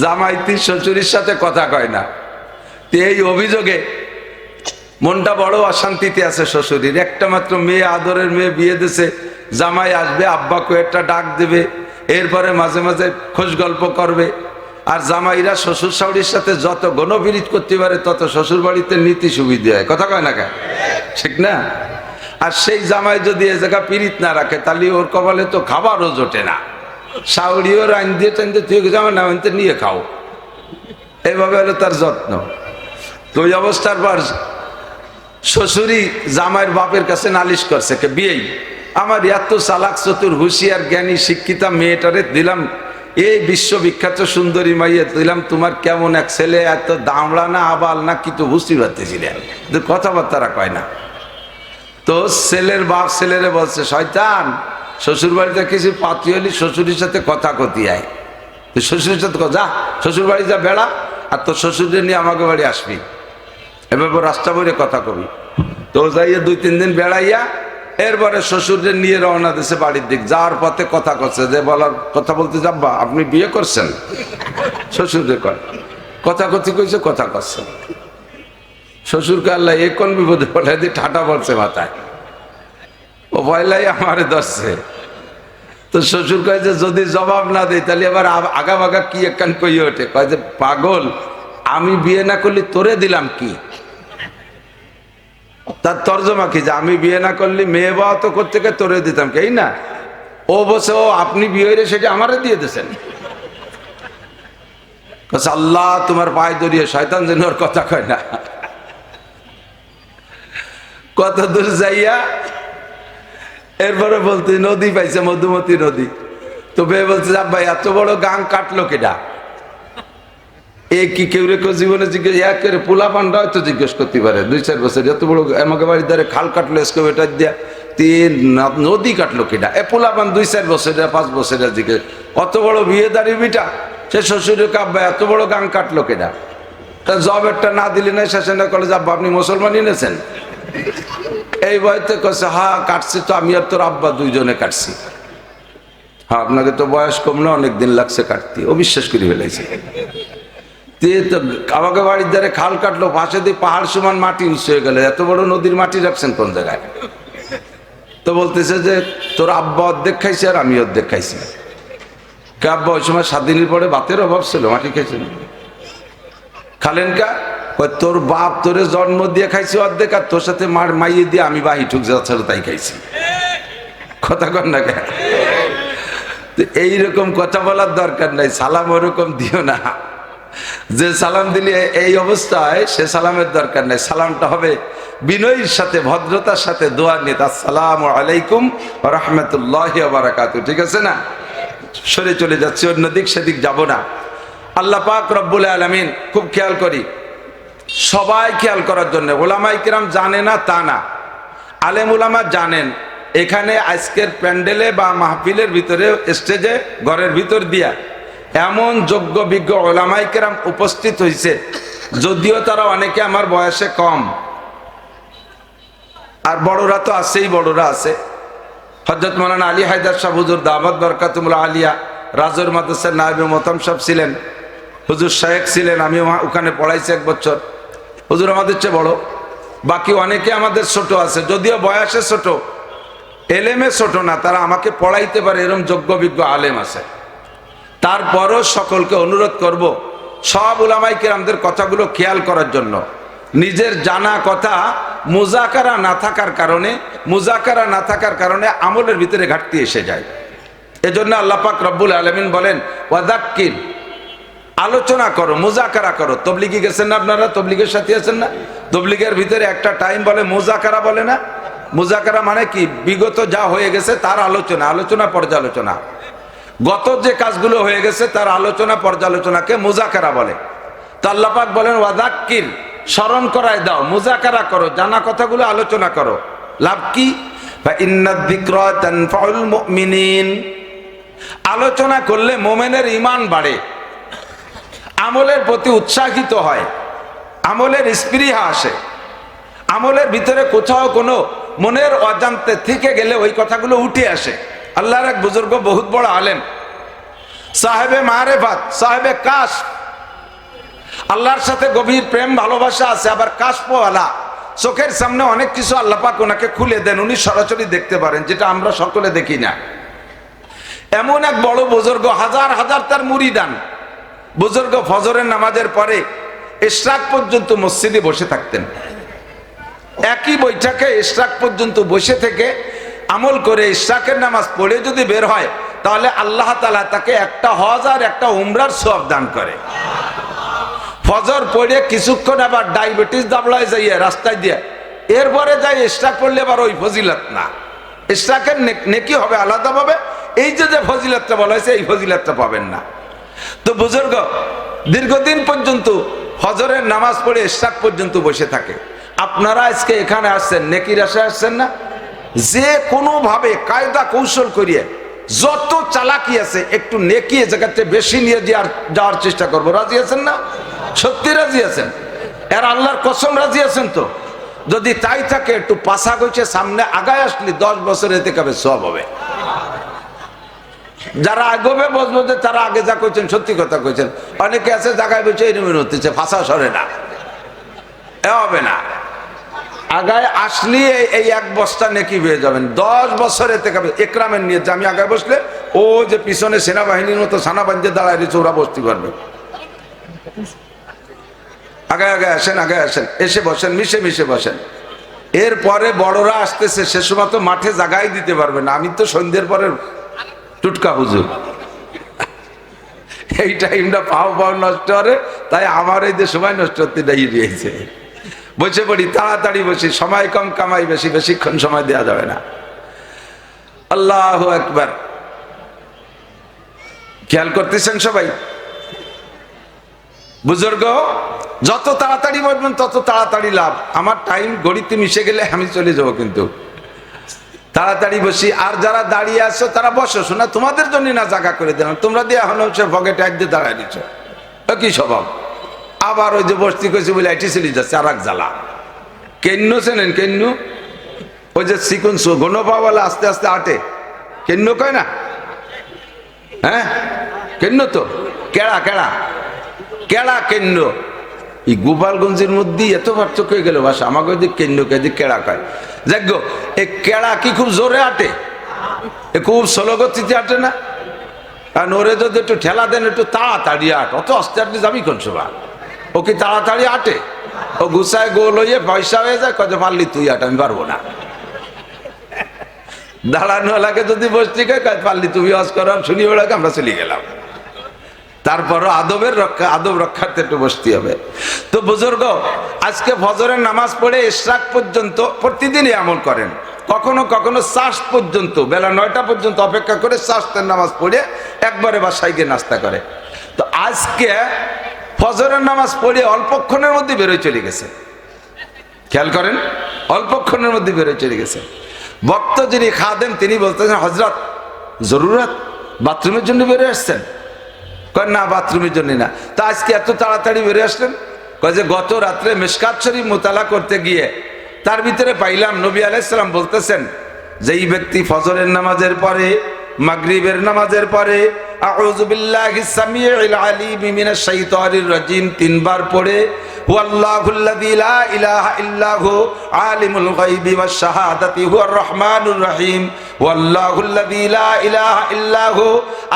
জামাইতি শ্বশুরের সাথে কথা কয় না। এই অভিযোগে মনটা বড় অশান্তিতে আছে শ্বশুরের। একটা মাত্র মেয়ে, আদরের মেয়ে বিয়ে দিছে, জামাই আসবে, আব্বা কয়েকটা ডাক দেবে, এরপরে মাঝে মাঝে খোঁজ গল্প করবে। আর জামাইরা শ্বশুর শাশুড়ির সাথে যত গণবিরিত করতে পারে তত শ্বশুর বাড়িতে নীতি সুবিধা হয়। কথা কয় না কেন? ঠিক না? আর সেই জামাই যদি এ জায়গা পিরিত না রাখে তাহলে ওর কপালে তো খাবারও জোটে না। শাশুড়িও রাইন দিয়ে টাইন দিয়ে তুই জামাই না নিয়ে খাও, এইভাবে হলো তার যত্ন। তো ওই অবস্থার পর শ্বশুরই জামাইয়ের বাপের কাছে নালিশ করছে, কে বিয়েই আমার এত চালাক চতুর হুঁশিয়ার জ্ঞানী শিক্ষিতা মেয়েটারে দিলাম, এই বিশ্ববিখ্যাত সুন্দরী মাইয়ে দিলাম, তোমার কেমন এক ছেলে, এত দামড়া না আবাল না কিন্তু বুঝতে পারতেছিলেন, কথাবার্তারা কয় না। তো ছেলের বাপ ছেলেরে বলছে, শয়তান শ্বশুর বাড়িতে কিছু পাতি হলি শ্বশুরের সাথে কথা কতি আয়, শ্বশুরের সাথে যা শ্বশুর বাড়ি যা বেড়া, আর তোর শ্বশুরে নিয়ে আমাকে বাড়ি আসবি, এভাবে রাস্তা বলে কথা কবি। তো যাইয়া 2-3 দিন বেড়াইয়া এরপরে শ্বশুরের নিয়ে রওনা দিয়েছে বাড়ির দিক। যাওয়ার পথে কথা করছে, যে বলার কথা বলতে যাব্বা আপনি বিয়ে করছেন, শ্বশুরে কয় কথা কথি কইছে, কথা করছেন। শ্বশুরকে আল্লাহ এ কোন বিপদে বলে দিয়ে ঠাটা বলছে মাথায়, ও ভয়লাই আমারে ধরছে। তো শ্বশুর কয় যে যদি জবাব না দেয় তাহলে আবার আগা বাগা কি একখান কই ওঠে, কয় যে পাগল আমি বিয়ে না করলে তোরে দিলাম কি? তার তর্জমা কি, যে আমি বিয়ে না করলে মেয়ে বাবা তো করতে গিয়ে তোরে দিতাম কি, এই না? ও বসে ও আপনি বিয়ে হইলে সেটা আমারে দিয়ে দিয়েছেন। আল্লাহ তোমার পায়ে ধরিয়ে শয়তান যেন ওর কথা কয় না। কত দূর যাইয়া এরপরে বলতে নদী পাইছে, মধুমতি নদী। তো মেয়ে বলছে ভাই এত বড় গাং কাটলো কেডা? এ কি কেউ রে জীবনে জিজ্ঞেস করে পোলা পান্ডা হয়তো জিজ্ঞেস করতে পারে, 2-4 বছর এত বড় আমাকে বাড়ির ধারে খাল কাটলো এসকেভেটার দিয়া, নদী কাটলো কেডা? এ পোলা পান 2-4 বছরের 5 বছরের জিজ্ঞেস, অত বড় বিয়েদারি বিটা সে শ্বশুরের কাব্বা এত বড় গাং কাটলো কেডা? তা জব একটা না দিলি না, শেষে না কলে যাব্বা আপনি মুসলমানই এনেছেন। এই বয়সে কছে হ্যাঁ কাটছি তো আমি আর তোর আব্বা দুইজনে কাটছি। হ্যাঁ আপনাকে তো বয়স কম না, অনেকদিন লাগছে কাটতে। ও বিশ্বাস করে ফেলাইছে। তো আমাকে বাড়ির ধারে খাল কাটলো, পাশে দিয়ে পাহাড় সমান মাটি উঁচু হয়ে গেল, এত বড় নদীর মাটি রাখছেন কোন জায়গায়? তো বলতেছে যে তোর আব্বা অর্ধেক খাইছে আর আমি অর্ধেক খাইছি। কে আব্বা ওই সময় 7 দিনের পরে ভাতের অভাব ছিল, মাটি খাইছেন খালেন কা? তোর বাপ তোরে জন্ম দিয়ে খাইছি অর্ধেক, আর তোর সাথে মার মাইয়ে দিয়ে আমি বাহি ঠুক যাচ্ছে তাই খাইছি। কথা কন না কেন? এইরকম কথা বলার দরকার নাই, সালাম ওরকম দিও না। যে সালাম দিলে এই অবস্থায় সে সালামের দরকার নাই। সালামটা হবে বিনয়ের সাথে, ভদ্রতার সাথে, দোয়া নিয়ে, আসসালামু আলাইকুম ওয়া রাহমাতুল্লাহি ওয়া বারাকাতুহু। ঠিক আছে না? সরে চলে যাচ্ছে, অন্যদিক সেদিক যাব না। আল্লাহ পাক রব্বুল আলামিন খুব খেয়াল করি, সবাই খেয়াল করার জন্য। ওলামায়ে কিরাম জানে না তা না, আলেম ওলামা জানেন। এখানে আজকের প্যান্ডেলে বা মাহফিলের ভিতরে স্টেজে ঘরের ভিতর দিয়া এমন যোগ্য বিজ্ঞ ওলামায়ে কেরাম উপস্থিত হয়েছে, যদিও তারা অনেকে আমার বয়সে কম, আর বড়রা তো আছেই, বড়রা আছে। হযরত মাওলানা আলী হায়দার সাহেব হুজুর দাওয়াত বরকাতুল আলিয়া রাজুর মাদ্রাসার নায়েবে মোহতাম সাহেব ছিলেন, হুজুর শায়েখ ছিলেন, আমি ওখানে পড়াইছি 1 বছর। হুজুর আমাদের চেয়ে বড়, বাকি অনেকে আমাদের ছোট আছে, যদিও বয়সে ছোট, এলেমে ছোট না, তারা আমাকে পড়াইতে পারে, এরকম যোগ্য বিজ্ঞ আলেম আছে। তারপরও সকলকে অনুরোধ করব সব উলামায়ে কেরামদের কথাগুলো খেয়াল করার জন্য। নিজের জানা কথা মুজাকারা না থাকার কারণে আমলের ভিতরে ঘাটতি এসে যায়। এজন্য আল্লাহ পাক রব্বুল আলামিন বলেন ওয়াযাক্কির, আলোচনা করো, মুজাকারা করো। তবলিগি গেছেন না আপনারা? তবলিগের সাথে আছেন না? তবলিগের ভিতরে একটা টাইম বলে মুজাকারা, বলে না? মুজাকারা মানে কি? বিগত যা হয়ে গেছে তার আলোচনা পর্যালোচনা। গত যে কাজগুলো হয়ে গেছে তার আলোচনা পর্যালোচনাকে মুজাকারা বলে। তো আল্লাহ পাক বলেন ওয়াযাক্কির, স্মরণ করায় দাও, মুজাকারা করো, জানা কথাগুলো আলোচনা করো। লাভ কি? ইন্নায যিকরা তানফাউল মুমিনিন, আলোচনা করলে মুমিনের ঈমান বাড়ে, আমলের প্রতি উৎসাহিত হয়, আমলের স্পৃহা আসে, আমলের ভিতরে কোথাও কোনো মনের অজান্তে থেকে গেলে ওই কথাগুলো উঠে আসে। আল্লাহর এক বুজুর্গ, বহুত বড় আলেম, সাহেবে মারেফাত, সাহেবে কাশ, আল্লাহর সাথে গভীর প্রেম ভালোবাসা আছে। আবার কাশপওয়ালা, চোখের সামনে অনেক কিছু আল্লাহ পাক ওনাকে খুলে দেন, উনি সরাসরি দেখতে পারেন, যেটা আমরা সকলে দেখি না। এমন এক বড় বুজুর্গ, হাজার হাজার তার মুরিদান বুজুর্গ, ফজরের নামাজের পরে ইশরাক পর্যন্ত মসজিদে বসে থাকতেন। একই বৈঠকে ইশরাক পর্যন্ত বসে থেকে আমল করে ইশরাকের নামাজ পড়ে যদি বের হয়, তাহলে আল্লাহ তাআলা তাকে একটা হজ আর একটা উমরার সওয়াব দান করে। ফজর পড়ে কিছুক্ষণ আবার ডায়াবেটিস দাবলায় যাইয়ে রাস্তায় দিয়ে এরপরে যাই ইশরাক পড়লে আবার ওই ফজিলত না, ইশরাকের নেকি হবে আলাদাভাবে। এই যে ফজিলতটা বলা হয়েছে, এই ফজিলতটা পাবেন না। তো বুজুর্গ দীর্ঘদিন পর্যন্ত ফজরের নামাজ পড়ে ইশরাক পর্যন্ত বসে থাকে। আপনারা আজকে এখানে আসছেন, নেকির আশায় আসছেন না? যে কোনো ভাবে কায়দা কৌশল করিয়ে, যত চালাকি আছে, একটু নেকি জায়গাতে বেশি নিয়ে যাওয়ার চেষ্টা করবো। রাজি আছেন না? সত্যি রাজি আছেন? এর আল্লাহর কসম রাজি আছেন তো? যদি তাই থাকে, একটু পাশা গেছে সামনে আগায় আসলে 10 বছর এতে কবে সব হবে। যারা আগবে বসবো যে তারা আগে যা কইছেন সত্যি কথা কইছেন। অনেকে আছে জায়গায় বসে এরকম হতেছে, ফাঁসা সরে না, এ হবে না। আগায় আসলে এই এক বস্তা নেকি পেয়ে যাবেন। 10 বছর এতে কবে একরামের নিয়ে যে আমি আগায় বসলে ও যে পিছনে সেনাবাহিনীর মতো সানা বান্ধে দাঁড়ায় রয়েছে, ওরা বসতে পারবে। আগে আগে আসেন, আগে আসেন, এসে বসেন, মিশে মিশে বসেন। এরপরে বড়রা আসতেছে, সে সময় তো মাঠে জাগাই দিতে পারবে না। আমি তো সন্ধ্যের পরে টুটকা হুজুর, এই টাইমটা পাও নষ্ট করে, তাই আমার এই যে সময় নষ্ট করতে দাঁড়িয়েছে। বসে পড়ি, তাড়াতাড়ি বসি, সময় কম কামাই বেশি, বেশিক্ষণ সময় দেওয়া যাবে না। আল্লাহু আকবার। খেয়াল করতেছেন সবাই? বুজুর্গ যত তাড়াতাড়ি বলবেন তত তাড়াতাড়ি লাভ। আমার টাইম গড়িতে মিশে গেলে আমি চলে যাবো, কিন্তু তাড়াতাড়ি বসি। আর যারা দাঁড়িয়ে আছো তারা বসো, শোনা তোমাদের জন্য না জায়গা করে দিলাম, তোমরা দিয়ে এখন সে পকেটে এক দিয়ে দাঁড়ায় দিচ্ছ, কি স্বভাব। আবার ওই যে বসতি কইছে বলে আইটি চলে যাচ্ছে, আর এক জ্বালা। কেন্ন চেনেন? কেন্ন ওই যে চিকন ঘন পাওয়ালা আস্তে আস্তে আটে, কেন্ন কয় না? হ্যাঁ কেন্ন তো, কেড়া কেড়া কেড়া কেন্ন। এই গোপালগঞ্জের মধ্যেই এত পার্থক্য হয়ে গেল ভাষা। আমাকে ওই কেন্ন কে কেড়া কয়। যাক গো, এই কেড়া কি খুব জোরে আটে? এ খুব স্লো গতিতে আটে না? আর ওরে যদি একটু ঠেলা দেন, একটু তাড়াতাড়ি আট, অত আস্তে আটলে যাবি কোন সভা? ও কি তাড়াতাড়ি আটে? ও গুছায় গোল হয়ে পয়সা হয়ে যায়, কত পারলি তুই আট, আমি পারবো না। দাঁড়ানোওয়ালাকে যদি বসতে কয়, পারলি তুমি ওয়াজ করো, শুনি ওটাকে আমরা চলে গেলাম। তারপরও আদবের রক্ষা, আদব রক্ষার্থে একটু বসতে হবে। তো বুজুর্গ আজকে ফজরের নামাজ পড়ে ইশরাক পর্যন্ত প্রতিদিনই আমল করেন। কখনো কখনো চাষ পর্যন্ত, বেলা 9টা পর্যন্ত অপেক্ষা করে চাষের নামাজ পড়ে একবারে বাসায় গিয়ে নাস্তা করে। তো আজকে ফজরের নামাজ পড়ে অল্পক্ষণের মধ্যে বেরোয় চলে গেছে। খেয়াল করেন, অল্পক্ষণের মধ্যে বেরোয় চলে গেছে। বক্ত যিনি খাদেম তিনি বলতেছেন, হজরত জরুরত, বাথরুমের জন্য বেরোয় আসছেন? কয় না, বাথরুমের জন্য না। তা আজকে এত তাড়াতাড়ি বেরিয়ে আসলেন? কয় যে গত রাত্রে মিশকাত শরীফ মোতালা করতে গিয়ে তার ভিতরে পাইলাম নবী আলাইহিস সালাম বলতেছেন, যেই ব্যক্তি ফজরের নামাজের পরে, মাগরিবের নামাজের পরে আউযু বিল্লাহিস সামিউল আলিম মিনাশ শাইতানির রাজিম 3 বার পড়ে, হুয়াল্লাহুল্লাযী লা ইলাহা ইল্লাহু আলিমুল গায়বি ওয়াশ শাহাদাতি হুয়ার রহমানুর রহিম, হুয়াল্লাহুল্লাযী লা ইলাহা ইল্লাহু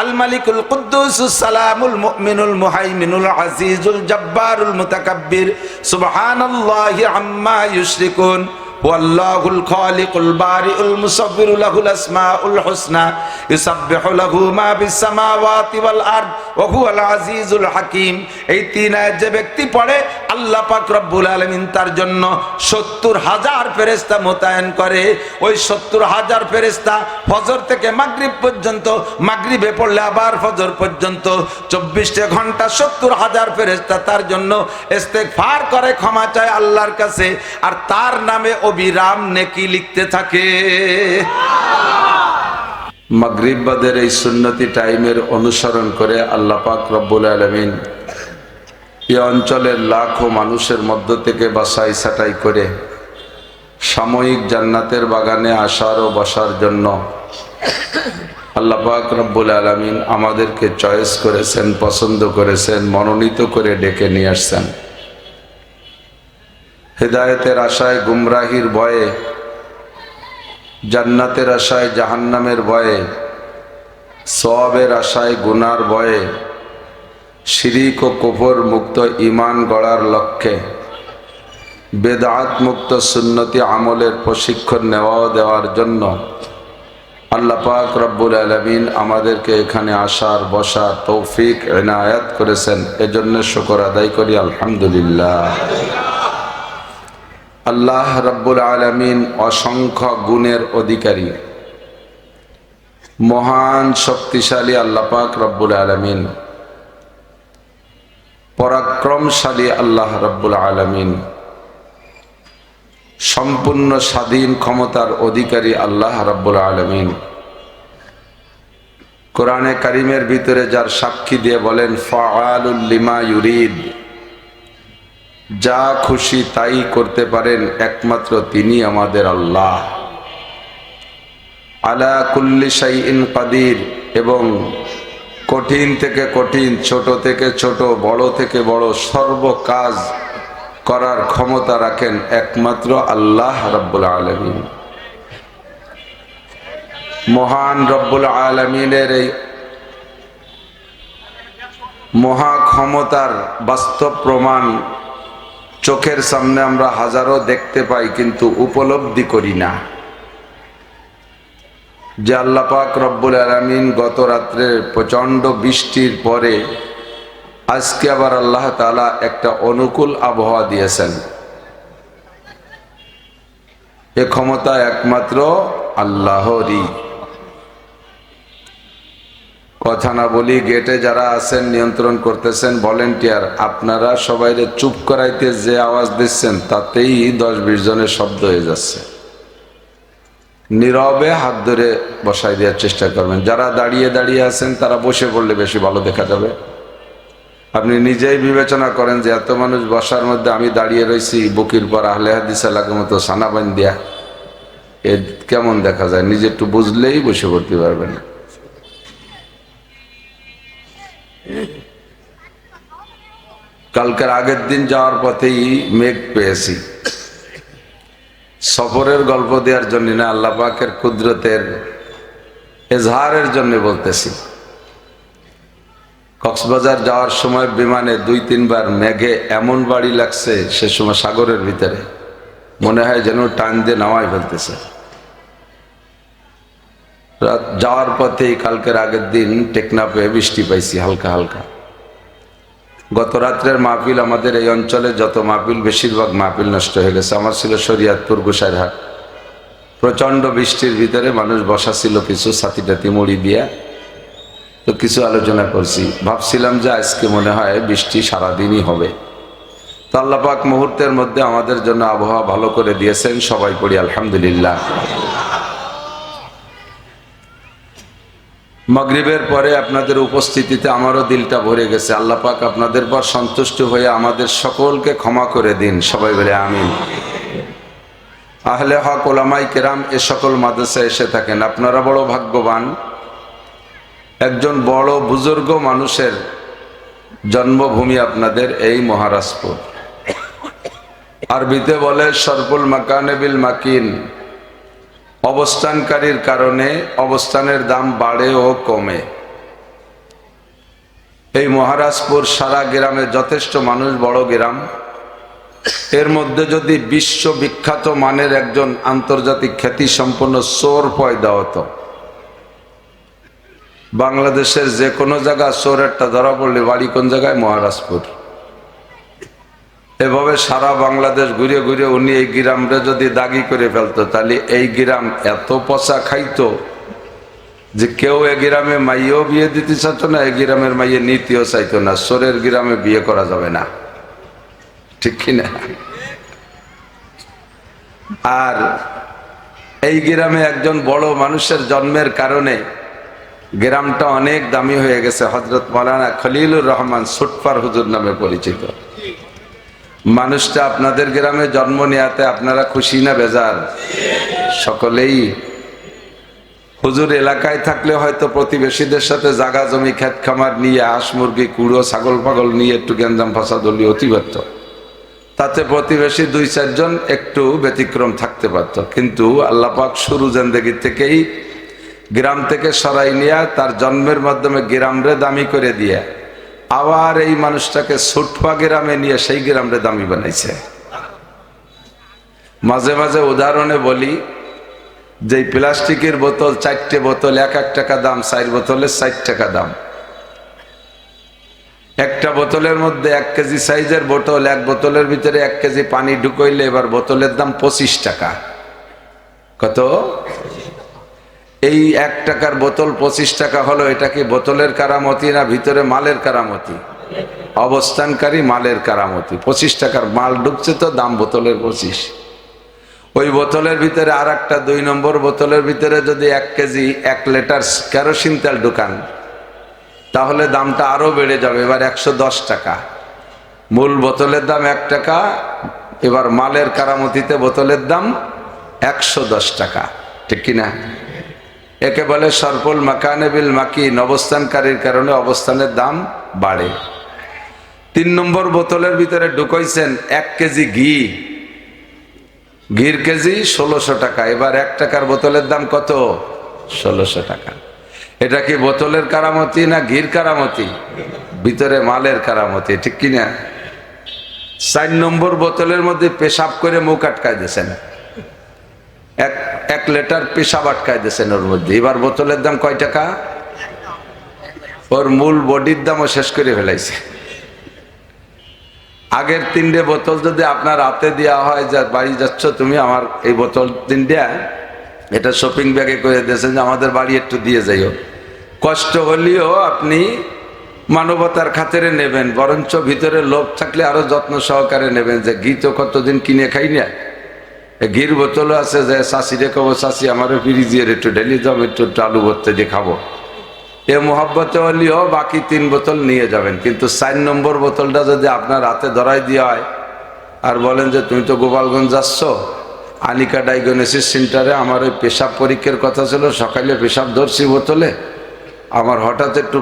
আল মালিকুল কুদ্দুসুস সালামুল মুমিনুল মুহাইমিনুল আজিজুল জব্বারুল মুতাকাব্বির, সুবহানাল্লাহি আম্মা ইউশরিকুন, ওয়াল্লাহুল খালিকুল বারিউল মুসাব্বিরু লাহুল আসমাউল হুসনা, ইউসাব্বিহু লাহু মা ফিস সামাওয়াতি ওয়াল আরদ ওয়া হুয়াল আজিজুল হাকীম। এই 3 আয়াত যে ব্যক্তি পড়ে, আল্লাহ পাক রব্বুল আলামিন তার জন্য 70,000 ফেরেশতা মোতায়েন করে। ওই 70,000 ফেরেশতা ফজর থেকে মাগরিব পর্যন্ত, মাগরিবে পড়লে আবার ফজর পর্যন্ত 24 ঘন্টা 70,000 ফেরেশতা তার জন্য ইস্তেগফার করে, ক্ষমা চায় আল্লাহর কাছে, আর তার নামে অবিরাম নেকি লিখতে থাকে। মাগরিব বাদের এই সুন্নতি টাইমের অনুসরণ করে আল্লাহ পাক রব্বুল আলামিন এই অঞ্চলের লাখো মানুষের মধ্য থেকে বাছাই ছাঁটাই করে সাময়িক জান্নাতের বাগানে আসার ও বসার জন্য আল্লাহ পাক রব্বুল আলামিন আমাদেরকে চয়েস করেছেন, পছন্দ করেছেন, মনোনীত করে ডেকে নিয়ে আসছেন। হেদায়েতের আশায় গুমরাহির ভয়ে, জান্নাতের আশায় জাহান্নামের ভয়ে, সওয়াবের আশায় গুনার ভয়ে, শিরিক ও কুফর মুক্ত ঈমান গড়ার লক্ষ্যে বেদাত মুক্ত সুন্নতি আমলের প্রশিক্ষণ নেওয়া দেওয়ার জন্য আল্লাহ পাক রব্বুল আলামিন আমাদেরকে এখানে আসার বসার তৌফিক ইনায়াত করেছেন। এজন্য শুকর আদায় করি আলহামদুলিল্লাহ। আল্লাহ রব্বুল আলামিন অসংখ্য গুণের অধিকারী, মহান শক্তিশালী আল্লাহ পাক রব্বুল আলামিন, পরাক্রমশালী আল্লাহ রব্বুল আলামিন, সম্পূর্ণ স্বাধীন ক্ষমতার অধিকারী আল্লাহ রব্বুল আলামিন। কোরআনে কারিমের ভিতরে যার সাক্ষী দিয়ে বলেন ফাআলুল লিমা ইউরিদ, যা খুশি তাই করতে পারেন একমাত্র তিনি আমাদের আল্লাহ। আলা কুল্লি শাইইন কাদির, এবং কঠিন থেকে কঠিন, ছোট থেকে ছোট, বড় থেকে বড় সর্ব কাজ করার ক্ষমতা রাখেন একমাত্র আল্লাহ রব্বুল আলামিন। মহান রব্বুল আলামিনের এই মহা ক্ষমতার বাস্তব প্রমাণ চোখের সামনে আমরা হাজারো দেখতে পাই, কিন্তু উপলব্ধি করি না যে আল্লাহ পাক রব্বুল আলামিন গত রাত্রে প্রচন্ড বৃষ্টির পরে আজকে আবার আল্লাহ তাআলা একটা অনুকূল আবহাওয়া দিয়েছেন। এ ক্ষমতা একমাত্র আল্লাহরই। কথা না বলি, গেটে যারা আছেন নিয়ন্ত্রণ করতেছেন ভলেন্টিয়ার, আপনারা সবাইরে চুপ করাইতে যে আওয়াজ দিচ্ছেন তাতেই 10-20 জনের শব্দ হয়ে যাচ্ছে। নীরবে হাত ধরে বসাই দেওয়ার চেষ্টা করবেন। যারা দাঁড়িয়ে দাঁড়িয়ে আছেন তারা বসে পড়লে বেশি ভালো দেখা যাবে। আপনি নিজেই বিবেচনা করেন যে এত মানুষ বসার মধ্যে আমি দাঁড়িয়ে রয়েছি বুকির পর আহলে হাদিস এলাকার মতো সানা বান্ধিয়া, এ কেমন দেখা যায়? নিজে একটু বুঝলেই বসে পড়তে পারবেন। কালকের আগের দিন যাওয়ার পথেই মেঘ পেয়েছি। সফরের গল্প দেওয়ার জন্য না, আল্লাহ পাকের কুদরতের এজহারের জন্য বলতেছি। কক্সবাজার যাওয়ার সময় বিমানে 2-3 বার মেঘে এমন বাড়ি লাগছে, সে সময় সাগরের ভিতরে মনে হয় যেন টান দিয়ে নামাই ফেলতেছে। যাওয়ার পথেই কালকের আগের দিন টেকনাফে বৃষ্টি পাইছি হালকা হালকা। গত রাত্রের মাহফিল, আমাদের এই অঞ্চলে যত মাহফিল বেশিরভাগ মাহফিল নষ্ট হয়ে গেছে। আমার ছিল শরিয়াতপুর গোসাইরহাট। প্রচন্ড বৃষ্টির ভিতরে মানুষ বসা ছিল কিছু ছাতি টাতি মুড়ি দিয়া, তো কিছু আলোচনা করছি। ভাবছিলাম যে আজকে মনে হয় বৃষ্টি সারাদিনই হবে। তো আল্লাহ পাক মুহূর্তের মধ্যে আমাদের জন্য আবহাওয়া ভালো করে দিয়েছেন। সবাই পড়ি আলহামদুলিল্লাহ। মাগরিবের পরে আপনাদের উপস্থিতিতে আমারও দিলটা ভরে গেছে। আল্লাহ পাক আপনাদের পর সন্তুষ্ট হয়ে আমাদের সকলকে ক্ষমা করে দিন। সবাই বলে আমিন। আহলে হক ওলামাই কেরাম এ সকল মাদ্রাসায় এসে থাকেন, আপনারা বড় ভাগ্যবান। একজন বড় বুজুর্গ মানুষের জন্মভূমি আপনাদের এই মহারাজপুর। আরবিতে বলে শরফুল মাকানে বিল মাকিন, অবস্থানকারীর কারণে অবস্থানের দাম বাড়ে ও কমে। এই মহারাজপুর সারা গ্রামে যথেষ্ট মানুষ, বড় গ্রাম। এর মধ্যে যদি বিশ্ববিখ্যাত মানের একজন আন্তর্জাতিক খ্যাতি সম্পন্ন চোর পয়দা হতো, বাংলাদেশের যে কোনো জায়গা চোরেরটা ধরা পড়লে বাড়ি কোন জায়গায়? মহারাজপুর। এভাবে সারা বাংলাদেশ ঘুরে ঘুরে উনি এই গ্রামটা যদি দাগি করে ফেলতো, তাহলে এই গ্রাম এত পচা খাইতো যে কেউ এ গ্রামে মাইয়েও বিয়ে দিতে চাইতো না, এই গ্রামের মাইয়ে নিতেও চাইতো না। চোরের গ্রামে বিয়ে করা যাবে না, ঠিক কিনা? আর এই গ্রামে একজন বড় মানুষের জন্মের কারণে গ্রামটা অনেক দামি হয়ে গেছে। হযরত মাওলানা খলিলুর রহমান সুটপার হুজুর নামে পরিচিত মানুষটা আপনাদের গ্রামে জন্ম নেয়াতে আপনারা খুশি না বেজার? সকলেই হুজুর এলাকায় থাকলে হয়তো প্রতিবেশীদের সাথে জাগা জমি ক্ষেত খামার নিয়ে হাঁস মুরগি কুড়ো ছাগল পাগল নিয়ে একটু গ্যাঞ্জাম ফাসাদ হলে অতিবাধ্য, তাতে প্রতিবেশী 2-4 জন একটু ব্যতিক্রম থাকতে পারত। কিন্তু আল্লাহ পাক শুরু জিন্দেগি থেকেই গ্রাম থেকে সরাই নিয়ে তার জন্মের মাধ্যমে গ্রামরে দামি করে দিয়ে আবার এই মানুষটাকে ছোটপা গ্রামে নিয়ে সেই গ্রামরে দামি বানাইছে। মাঝে মাঝে উদাহরণে বলি যে প্লাস্টিকের বোতল 4টে বোতল 1 টাকা দাম, 4 বোতলের 60 টাকা দাম। একটা বোতলের মধ্যে 1 কেজি সাইজের বোতল, 1 বোতলের ভিতরে 1 কেজি পানি ঢুকাইলে এবার বোতলের দাম 25 টাকা। কত? এই 1 টাকার বোতল 25 টাকা হলো। এটা কি বোতলের কারামতি না ভিতরে মালের কারামতি? অবস্থানকারী মালের কারামতি। 25 টাকার মাল ঢুকছে তো দাম বোতলের 25। ওই বোতলের ভিতরে আর একটা 2 নম্বর বোতলের ভিতরে যদি 1 কেজি 1 লিটার কেরোসিন তেল ঢুকান তাহলে দামটা আরো বেড়ে যাবে, এবার 110 টাকা। মূল বোতলের দাম 1 টাকা, এবার মালের কারামতিতে বোতলের দাম 110 টাকা। ঠিক কিনা? একে বলে সরফুল মাকানে বিল মাকিন, অবস্থানকারীর কারণে অবস্থানের দাম বাড়ে। 3 নম্বর বোতলের ভিতরে ঢুকাইছেন 1 কেজি ঘি, ঘির কেজি 1600 টাকা। এবার 1 টাকার বোতলের দাম কত? 1600 টাকা। এটা কি বোতলের কারামতি না ঘির কারামতি? ভিতরে মালের কারামতি। ঠিক কিনা? 4 নম্বর বোতলের মধ্যে পেশাব করে মুখ আটকায় দিয়েছেন, 1 লিটার পেশাব আটকায় দিয়েছেন ওর মধ্যে। এবার বোতলের দাম কয় টাকা? ওর মূল বডির দামও শেষ করে ফেলাইছে। আগের 3টে বোতল যদি আপনার হাতে দেওয়া হয়, যে বাড়ি যাচ্ছ তুমি, আমার এই বোতল 3টা এটা শপিং ব্যাগে করে দিয়েছেন যে আমাদের বাড়ি একটু দিয়ে যাইও, কষ্ট হলেও আপনি মানবতার খাতিরে নেবেন, বরঞ্চ ভিতরে লোভ থাকলে আরো যত্ন সহকারে নেবেন। যে ঘি তো কতদিন কিনে খাই না, ঘির বোতলও আছে, যে শাশি রেখাবো, শাশি আমারও ফ্রিজের একটু ঢেলি দাম, একটু আলু ভর্তে দিয়ে খাবো, এ মোহাব্বতে হলেও বাকি 3 বোতল নিয়ে যাবেন। কিন্তু 4 নম্বর বোতলটা যদি আপনার হাতে ধরাই দেওয়া হয় আর বলেন যে তুমি তো গোপালগঞ্জ যাচ্ছ, আনিকা ডায়াগনোসিস সেন্টারে আমার ওই পেশাব পরীক্ষার কথা ছিল, সকালে পেশাব ধরছি বোতলে, আমার হঠাৎ একটু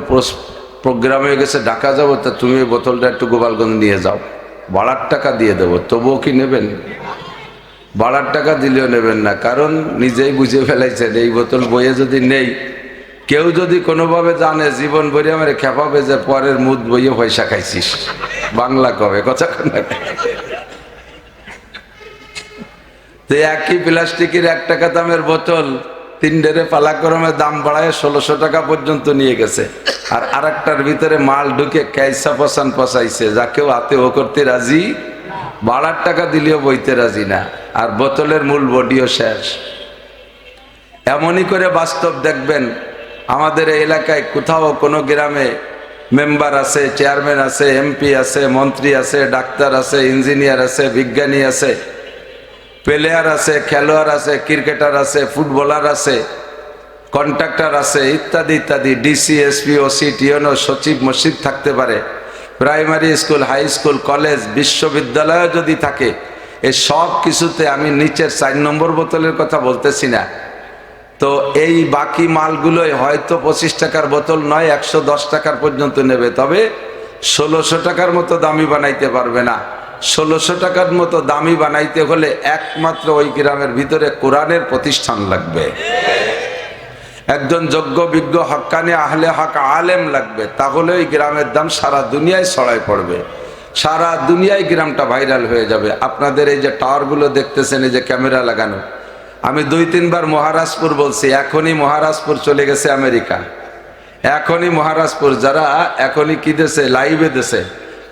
প্রোগ্রাম হয়ে গেছে, ঢাকা যাবো, তা তুমি ওই বোতলটা একটু গোপালগঞ্জ নিয়ে যাও, ভাড়ার টাকা দিয়ে দেবো, তবুও কি নেবেন? ভাড়ার টাকা দিলেও নেবেন না, কারণ নিজেই বুঝে ফেলাইছেন এই বোতল বইয়ে যদি নেই, কেউ যদি কোনোভাবে জানে জীবন ভরে আমার খেপাবে যে পরের মুদ বইয়ে পয়সা খাইছিস, বাংলা কবে কথা। তো একই প্লাস্টিকের 1 টাকা দামের বোতল 3 পালাক্রমে দাম বাড়ায় 1600 টাকা পর্যন্ত নিয়ে গেছে। আর আরেকটার ভিতরে মাল ঢুকে ক্যাইসা পসান পসাইছে, যা কেউ হাতে ও করতে রাজি, ভাড়ার টাকা দিলেও বইতে রাজি না, আর বোতলের মূল বডিও শেষ। এমনই করে বাস্তব দেখবেন আমাদের এই এলাকায় কোথাও কোনো গ্রামে মেম্বার আছে, চেয়ারম্যান আছে, এমপি আছে, মন্ত্রী আছে, ডাক্তার আছে, ইঞ্জিনিয়ার আছে, বিজ্ঞানী আছে, প্লেয়ার আছে, খেলোয়াড় আছে, ক্রিকেটার আছে, ফুটবলার আছে, কন্ট্রাক্টর আছে, ইত্যাদি ইত্যাদি, ডিসি, এসপি, ওসি, টিএনও, সচিব, মসজিদ থাকতে পারে, primary school, high school, college, বিশ্ববিদ্যালয় যদি থাকে, এই সব কিছুতে আমি নিচের 4 নম্বর বোতলের কথা বলতেছি না। তো এই বাকি মালগুলোই হয়তো 25 টাকার বোতল নয়, 110 টাকার পর্যন্ত নেবে, তবে 1600 টাকার মতো দামি বানাইতে পারবে না। 1600 টাকার মতো দামি বানাইতে হলে একমাত্র ওই গ্রামের ভিতরে কোরআনের প্রতিষ্ঠান লাগবে, একজন যোগ্য বিজ্ঞ হক্কানি আহলে হক আলেম লাগবে, তাহলে ওই গ্রামের দাম সারা দুনিয়ায় ছড়ায় পড়বে, সারা দুনিয়ায় গ্রামটা ভাইরাল হয়ে যাবে। আপনাদের এই যে টাওয়ারগুলো দেখতেছেন, এই যে ক্যামেরা লাগানো, আমি 2-3 বার মহারাজপুর বলছি, এখনই মহারাজপুর চলে গেছে আমেরিকা, এখনই মহারাজপুর, যারা এখনই কি দেশে লাইভে দেশে,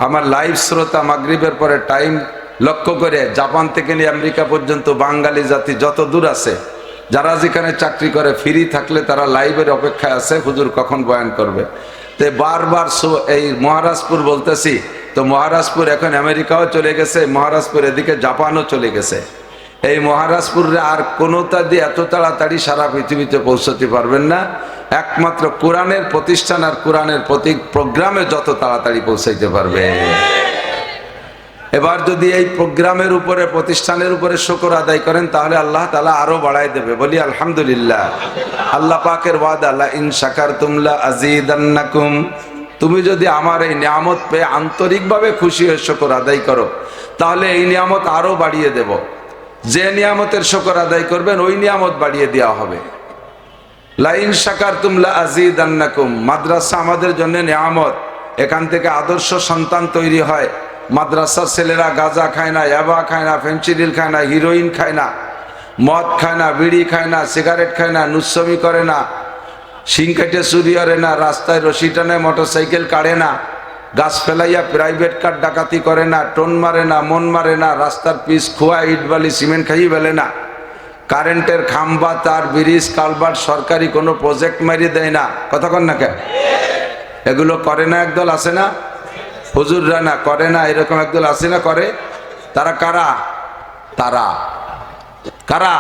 আমার লাইভ শ্রোতা মাগরিবের পরে টাইম লক্ষ্য করে জাপান থেকে নিয়ে আমেরিকা পর্যন্ত বাঙালি জাতি যত দূর আছে, যারা যেখানে চাকরি করে, ফ্রি থাকলে তারা লাইভের অপেক্ষায় আছে হুজুর কখন বয়ান করবে। তো বারবার এই মহারাজপুর বলতেছি, তো মহারাজপুর এখন আমেরিকাও চলে গেছে, মহারাজপুর এদিকে জাপানও চলে গেছে। এই মহারাজপুরে আর কোনোটা দিয়ে এত তাড়াতাড়ি সারা পৃথিবীতে পৌঁছতে পারবেন না, একমাত্র কোরআনের প্রতিষ্ঠান আর কোরআনের প্রতি প্রোগ্রামে যত তাড়াতাড়ি পৌঁছাইতে পারবে। এবার যদি এই প্রোগ্রামের উপরে, প্রতিষ্ঠানের উপরে শুকর আদায় করেন তাহলে আল্লাহ তাআলা আরো বাড়ায় দেবে। বলি আলহামদুলিল্লাহ। আল্লাহ পাকের ওয়াদা, লা ইন শাকারতুম লা আযীদান্নাকুম। তুমি যদি আমার এই নিয়ামত পেয়ে আন্তরিকভাবে খুশি হয়ে শুকর আদায় করো তাহলে এই নিয়ামত আরো বাড়িয়ে দেব। যে নিয়ামতের শুকর আদায় করবেন ওই নিয়ামত বাড়িয়ে দেওয়া হবে। লা ইন শাকারতুম লা আযীদান্নাকুম। মাদ্রাসা আমাদের জন্য নিয়ামত। এখান থেকে আদর্শ সন্তান তৈরি হয়। মাদ্রাসার ছেলেরা গাঁজা খায় না, ইয়াবা খায় না, ফেন্সিডিল খায় না, হিরোইন খায় না, মদ খায় না, বিড়ি খায় না, সিগারেট খায় না, নুচ্ছমি করে না, শিং কেটে চুরি করে না, রাস্তায় রশি টানে মোটরসাইকেল কাড়ে না, গাছ ফেলাইয়া প্রাইভেট কার ডাকাতি করে না, টোন মারে না, মন মারে না, রাস্তার পিচ খোয়া ইট বালি সিমেন্ট খাইয়ে ফেলে না, কারেন্টের খাম্বা তার ব্রিজ কালভার্ট সরকারি কোনো প্রজেক্ট মারিয়ে দেয় না। কতক্ষণ না কেন এগুলো করে না? একদল আছে না, হুজুররা না করে না, এরকম একদল আছে না করে। তারা কারা? তারা কারা?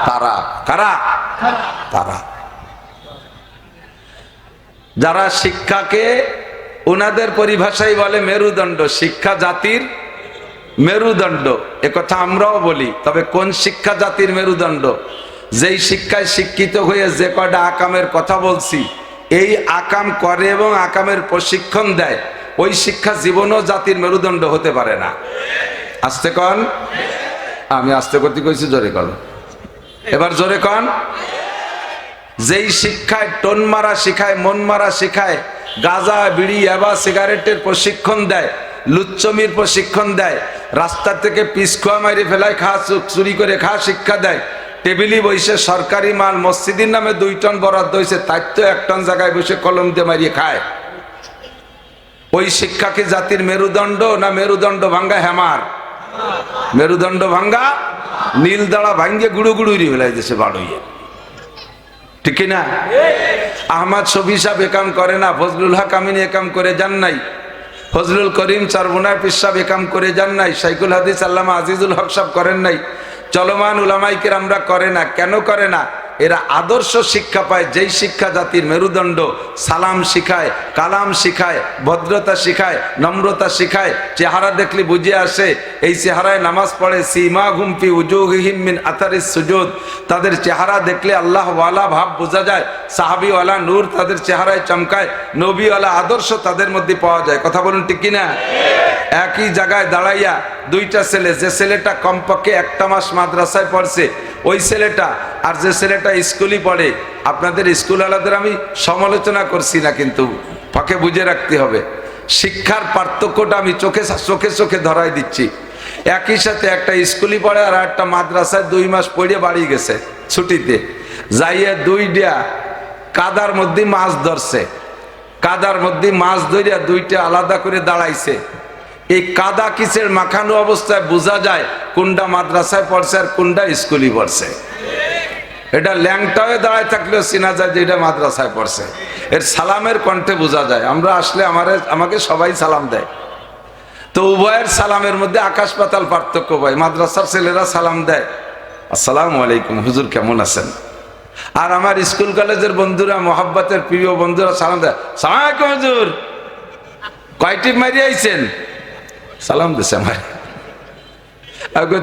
তারা কারা? তারা যারা শিক্ষাকে ওনাদের পরিভাষায় বলে মেরুদণ্ড। শিক্ষা জাতির মেরুদণ্ড, একথা আমরাও বলি। তবে কোন শিক্ষা জাতির মেরুদণ্ড? যেই শিক্ষায় শিক্ষিত হয়ে যে কয়টা আকামের কথা বলছি, এই আকাম করে এবং আকামের প্রশিক্ষণ দেয়, ওই শিক্ষা জীবনও জাতির মেরুদণ্ড হতে পারে না। আস্তে কন। আমি আস্তে করতে কইছি, জোরে কন। এবার জোরে কন। যেই শিক্ষায় টোন মারা শিখায়, মন মারা শিখায়, গাঁজা বিড়ি ইয়াবা সিগারেটের প্রশিক্ষণ দেয়, লুচ্চমির প্রশিক্ষণ দেয়, রাস্তা থেকে পিসকোয়া মারি ফেলায়, চুরি করে খাওয়া শিক্ষা দেয়, টেবিলি বসে সরকারি মাল মসজিদের নামে 2 টন বরাদ্দ হয়েছে, তাই তো 1 টন জায়গায় বসে কলম দিয়ে মারিয়ে খায়। ওই শিক্ষা কি জাতির মেরুদণ্ড না মেরুদণ্ড ভাঙ্গা হ্যামার? মেরুদণ্ড ভাঙ্গা, নীল দাঁড়া ভাঙ্গে গুড়ু গুড়ুরি ফেলাই দিয়েছে বাড়ইয়ে, ঠিক না? আহমদ শফি সাহেব একাম করে না, ফজলুল হক আমিনী একাম করে যান নাই, ফজলুল করিম চারবোনার পীর সাহেব একাম করে যান নাই, শাইখুল হাদিস আল্লামা আজিজুল হক সাহেব করেন নাই, চলমান উলামায়ে কেরামরা করে না। কেন করে না? এরা আদর্শ শিক্ষা পায়, যেই শিক্ষা জাতির মেরুদণ্ড। সালাম শিখায়, কালাম শিখায়, ভদ্রতা শিখায়, নম্রতা শিখায়। চেহারা দেখলে বুঝে আসে এই চেহারায় নামাজ পড়ে। সীমাহুম ফি উজুহিহিম মিন আথারিস সুজুদ। তাদের চেহারা দেখলে আল্লাহ ওয়ালা ভাব বোঝা যায়, সাহাবী ওয়ালা নূর তাদের চেহারায় চমকায়, নবী ওয়ালা আদর্শ তাদের মধ্যে পাওয়া যায়। কথা বলুন ঠিক কিনা? একই জায়গায় দাঁড়াইয়া 2টা ছেলে, যে ছেলেটা কমপক্ষে 1টা মাস মাদ্রাসায় পড়ছে ওই ছেলেটা, আর যে ছেলেটা স্কুলই পড়ে, আপনাদের স্কুল আলাদের আমি সমালোচনা করছি না, কিন্তু ফাঁকে বুঝে রাখতে হবে শিক্ষার পার্থক্যটা আমি চোখে চোখে চোখে ধরাই দিচ্ছি। একই সাথে একটা স্কুলই পড়ে আর একটা মাদ্রাসায় 2 মাস পড়ে বাড়ি গেছে ছুটিতে, যাইয়া 2টা কাদার মধ্যে মাছ ধরছে, কাদার মধ্যে মাছ ধরিয়া 2টা আলাদা করে দাঁড়াইছে। এই কাদা কিসের মাখানো অবস্থায় বোঝা যায় কোনটা মাদ্রাসায় পড়ছে আর কোনটা স্কুলে পড়ছে। এটা ল্যাংটা হয়ে দাঁড়ায় থাকলেও চেনা যায় যে এটা মাদ্রাসায় পড়ছে। এর সালামের কণ্ঠে বোঝা যায়। আমরা আসলে আমাকে সবাই সালাম দেয়, তো উভয়ের সালামের মধ্যে আকাশ পাতাল পার্থক্য পাই। মাদ্রাসার ছেলেরা সালাম দেয়, আসসালামু আলাইকুম হুজুর কেমন আছেন, আর আমার স্কুল কলেজের বন্ধুরা, মোহাব্বতের প্রিয় বন্ধুরা সালাম দেয়, সালাম আলাইকুম হুজুর, কয়টি মারি আইছেন, সালাম দিছে আমার।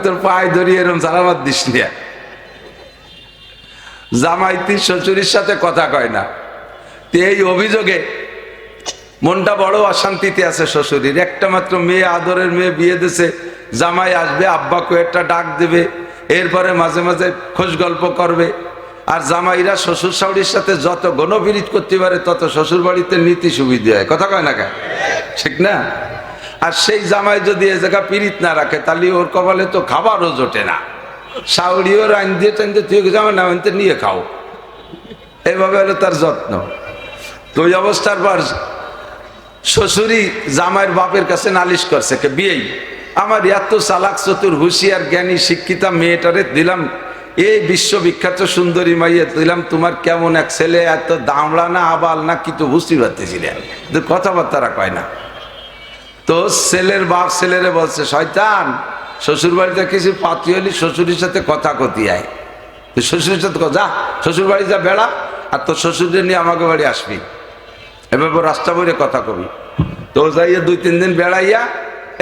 তোর পায়ে ধরিয়ে এরম সালামাত দিস নিয়া। জামাইতি শ্বশুরের সাথে কথা কয় না, এই অভিযোগে মনটা বড় অশান্তিতে আছে শ্বশুরের। একটা মাত্র মেয়ে, আদরের মেয়ে বিয়ে দিছে, জামাই আসবে, আব্বাকে একটা ডাক দেবে, এরপরে মাঝে মাঝে খোঁজ গল্প করবে। আর জামাইরা শ্বশুর শাশুড়ির সাথে যত গণবিরোধ করতে পারে তত শ্বশুর বাড়িতে নীতি সুবিধা হয়। কথা কয় না কেন? ঠিক না? আর সেই জামাই যদি এ জায়গা পিরিত না রাখে তাহলে ওর কপালে তো খাবারও জোটে না। শাউরিও রান দিয়ে টান দিয়ে তুই জামা না নিয়ে খাও, এইভাবে হলো তার যত্ন। তো ওই অবস্থার পর শ্বশুরই জামাইয়ের বাপের কাছে নালিশ করছে, কে বিয়েই আমার এত চালাক চতুর হুঁশিয়ার জ্ঞানী শিক্ষিতা মেয়েটারে দিলাম, এই বিশ্ববিখ্যাত সুন্দরী মাইয়ে দিলাম, তোমার কেমন এক ছেলে, এত দামড়া না আবাল না কিন্তু বুঝতে পারতেছিলেন, কথাবার্তারা কয় না। তো ছেলের বাপ ছেলেরে বলছে, শয়তান শ্বশুর বাড়িতে কিছু পাতি হলি শ্বশুরের সাথে কথা কতি আয়, শ্বশুরের সাথে যা শ্বশুর বাড়ি যা বেড়া, আর তোর শ্বশুরের নিয়ে আমাকে বাড়ি আসবি, এভাবে রাস্তা বইরে কথা কবি। তো যাইয়া 2-3 দিন বেড়াইয়া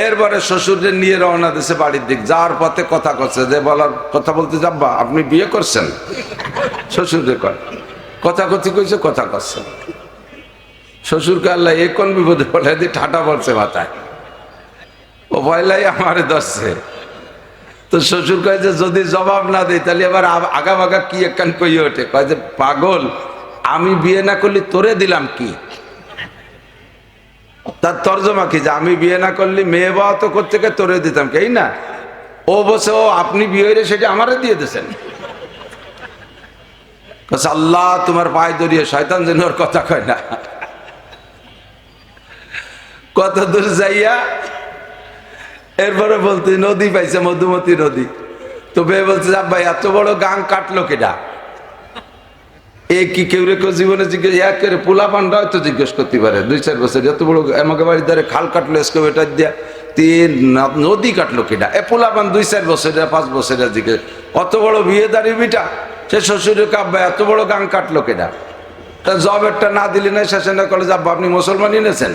এরপরে শ্বশুরে নিয়ে রওনা দিয়েছে বাড়ির দিক। যাওয়ার পথে কথা করছে, যে বলার কথা বলতে যাব্বা আপনি বিয়ে করছেন? শ্বশুরে কয় কথা কথি কইছে, কথা করছে। শ্বশুরকে আল্লাহ এ কোন বিপদে বলে দিয়ে ঠাটা বলছে মাথায়, ও ভয়লাই আমারে ধরছে। তো শ্বশুর কয় যে যদি জবাব না দেয় তাহলে আবার আগা বাগা কি একখান কই ওঠে, কয় যে পাগল, আমি বিয়ে না করলে তোরে দিলাম কি? তার তর্জমা কি, যে আমি বিয়ে না করলে মেয়ে বাবা তো করতে গিয়ে তোরে দিতাম কি, এই না? ও বসে ও আপনি বিয়ে হইলে সেটা আমারে দিয়ে দিয়েছেন। আল্লাহ তোমার পায়ে ধরিয়ে শয়তান যেন ওর কথা কয় না। কত দূর যাইয়া এরপরে বলতে নদী পাইছে, মধুমতি নদী। তো মেয়ে বলছে ভাই এত বড় গাং কাটলো কেডা? এ কি কেউ রেখো জীবনে জিজ্ঞেস এক করে পোলা পান্ডা হয়তো জিজ্ঞেস করতে পারে 2-4 বছর এত বড় আমাকে বাড়ির দ্বারে খাল কাটলো এসকেভেটার দিয়া, নদী কাটলো কেডা? এ পোলা পান 2-4 বছরের 5 বছরের জিজ্ঞেস, অত বড় বিয়ে দাঁড়িয়ে বিটা সে শ্বশুরের কাব্বা এত বড় গাং কাটলো কেডা? তা জব একটা না দিলি না, শেষে না কলে যাব্বা আপনি মুসলমানই নেছেন?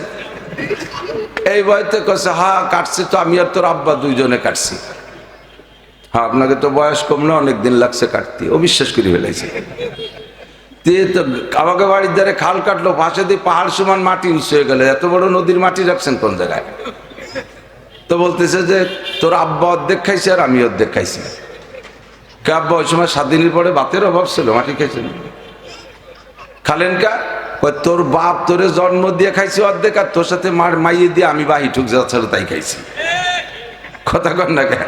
এই বয়সে কছে হ্যাঁ কাটছি তো, আমি আর তোর আব্বা দুইজনে কাটছি। হ্যাঁ আপনাকে তো বয়স কম না, অনেকদিন লাগছে কাটতে। ও বিশ্বাস করে ফেলাইছে। তো আমাকে বাড়ির ধারে খাল কাটলো, পাশে দিয়ে পাহাড় সমান মাটি উঁচু হয়ে গেল, এত বড় নদীর মাটি রাখছেন কোন জায়গায়? তো বলতেছে যে তোর আব্বা অর্ধেক খাইছে আর আমি অর্ধেক খাইছি। কে আব্বা ওই সময় 7 দিনের পরে ভাতের অভাব ছিল, মাটি খাইছেন? খালেন কা? তোর বাপ তোরে জন্ম দিয়ে খাইছি অর্ধেক, আর তোর সাথে মাইয়ে দিয়ে আমি বাহি ঠুক যাচ্ছ তাই খাইছি। কথা কন না কে?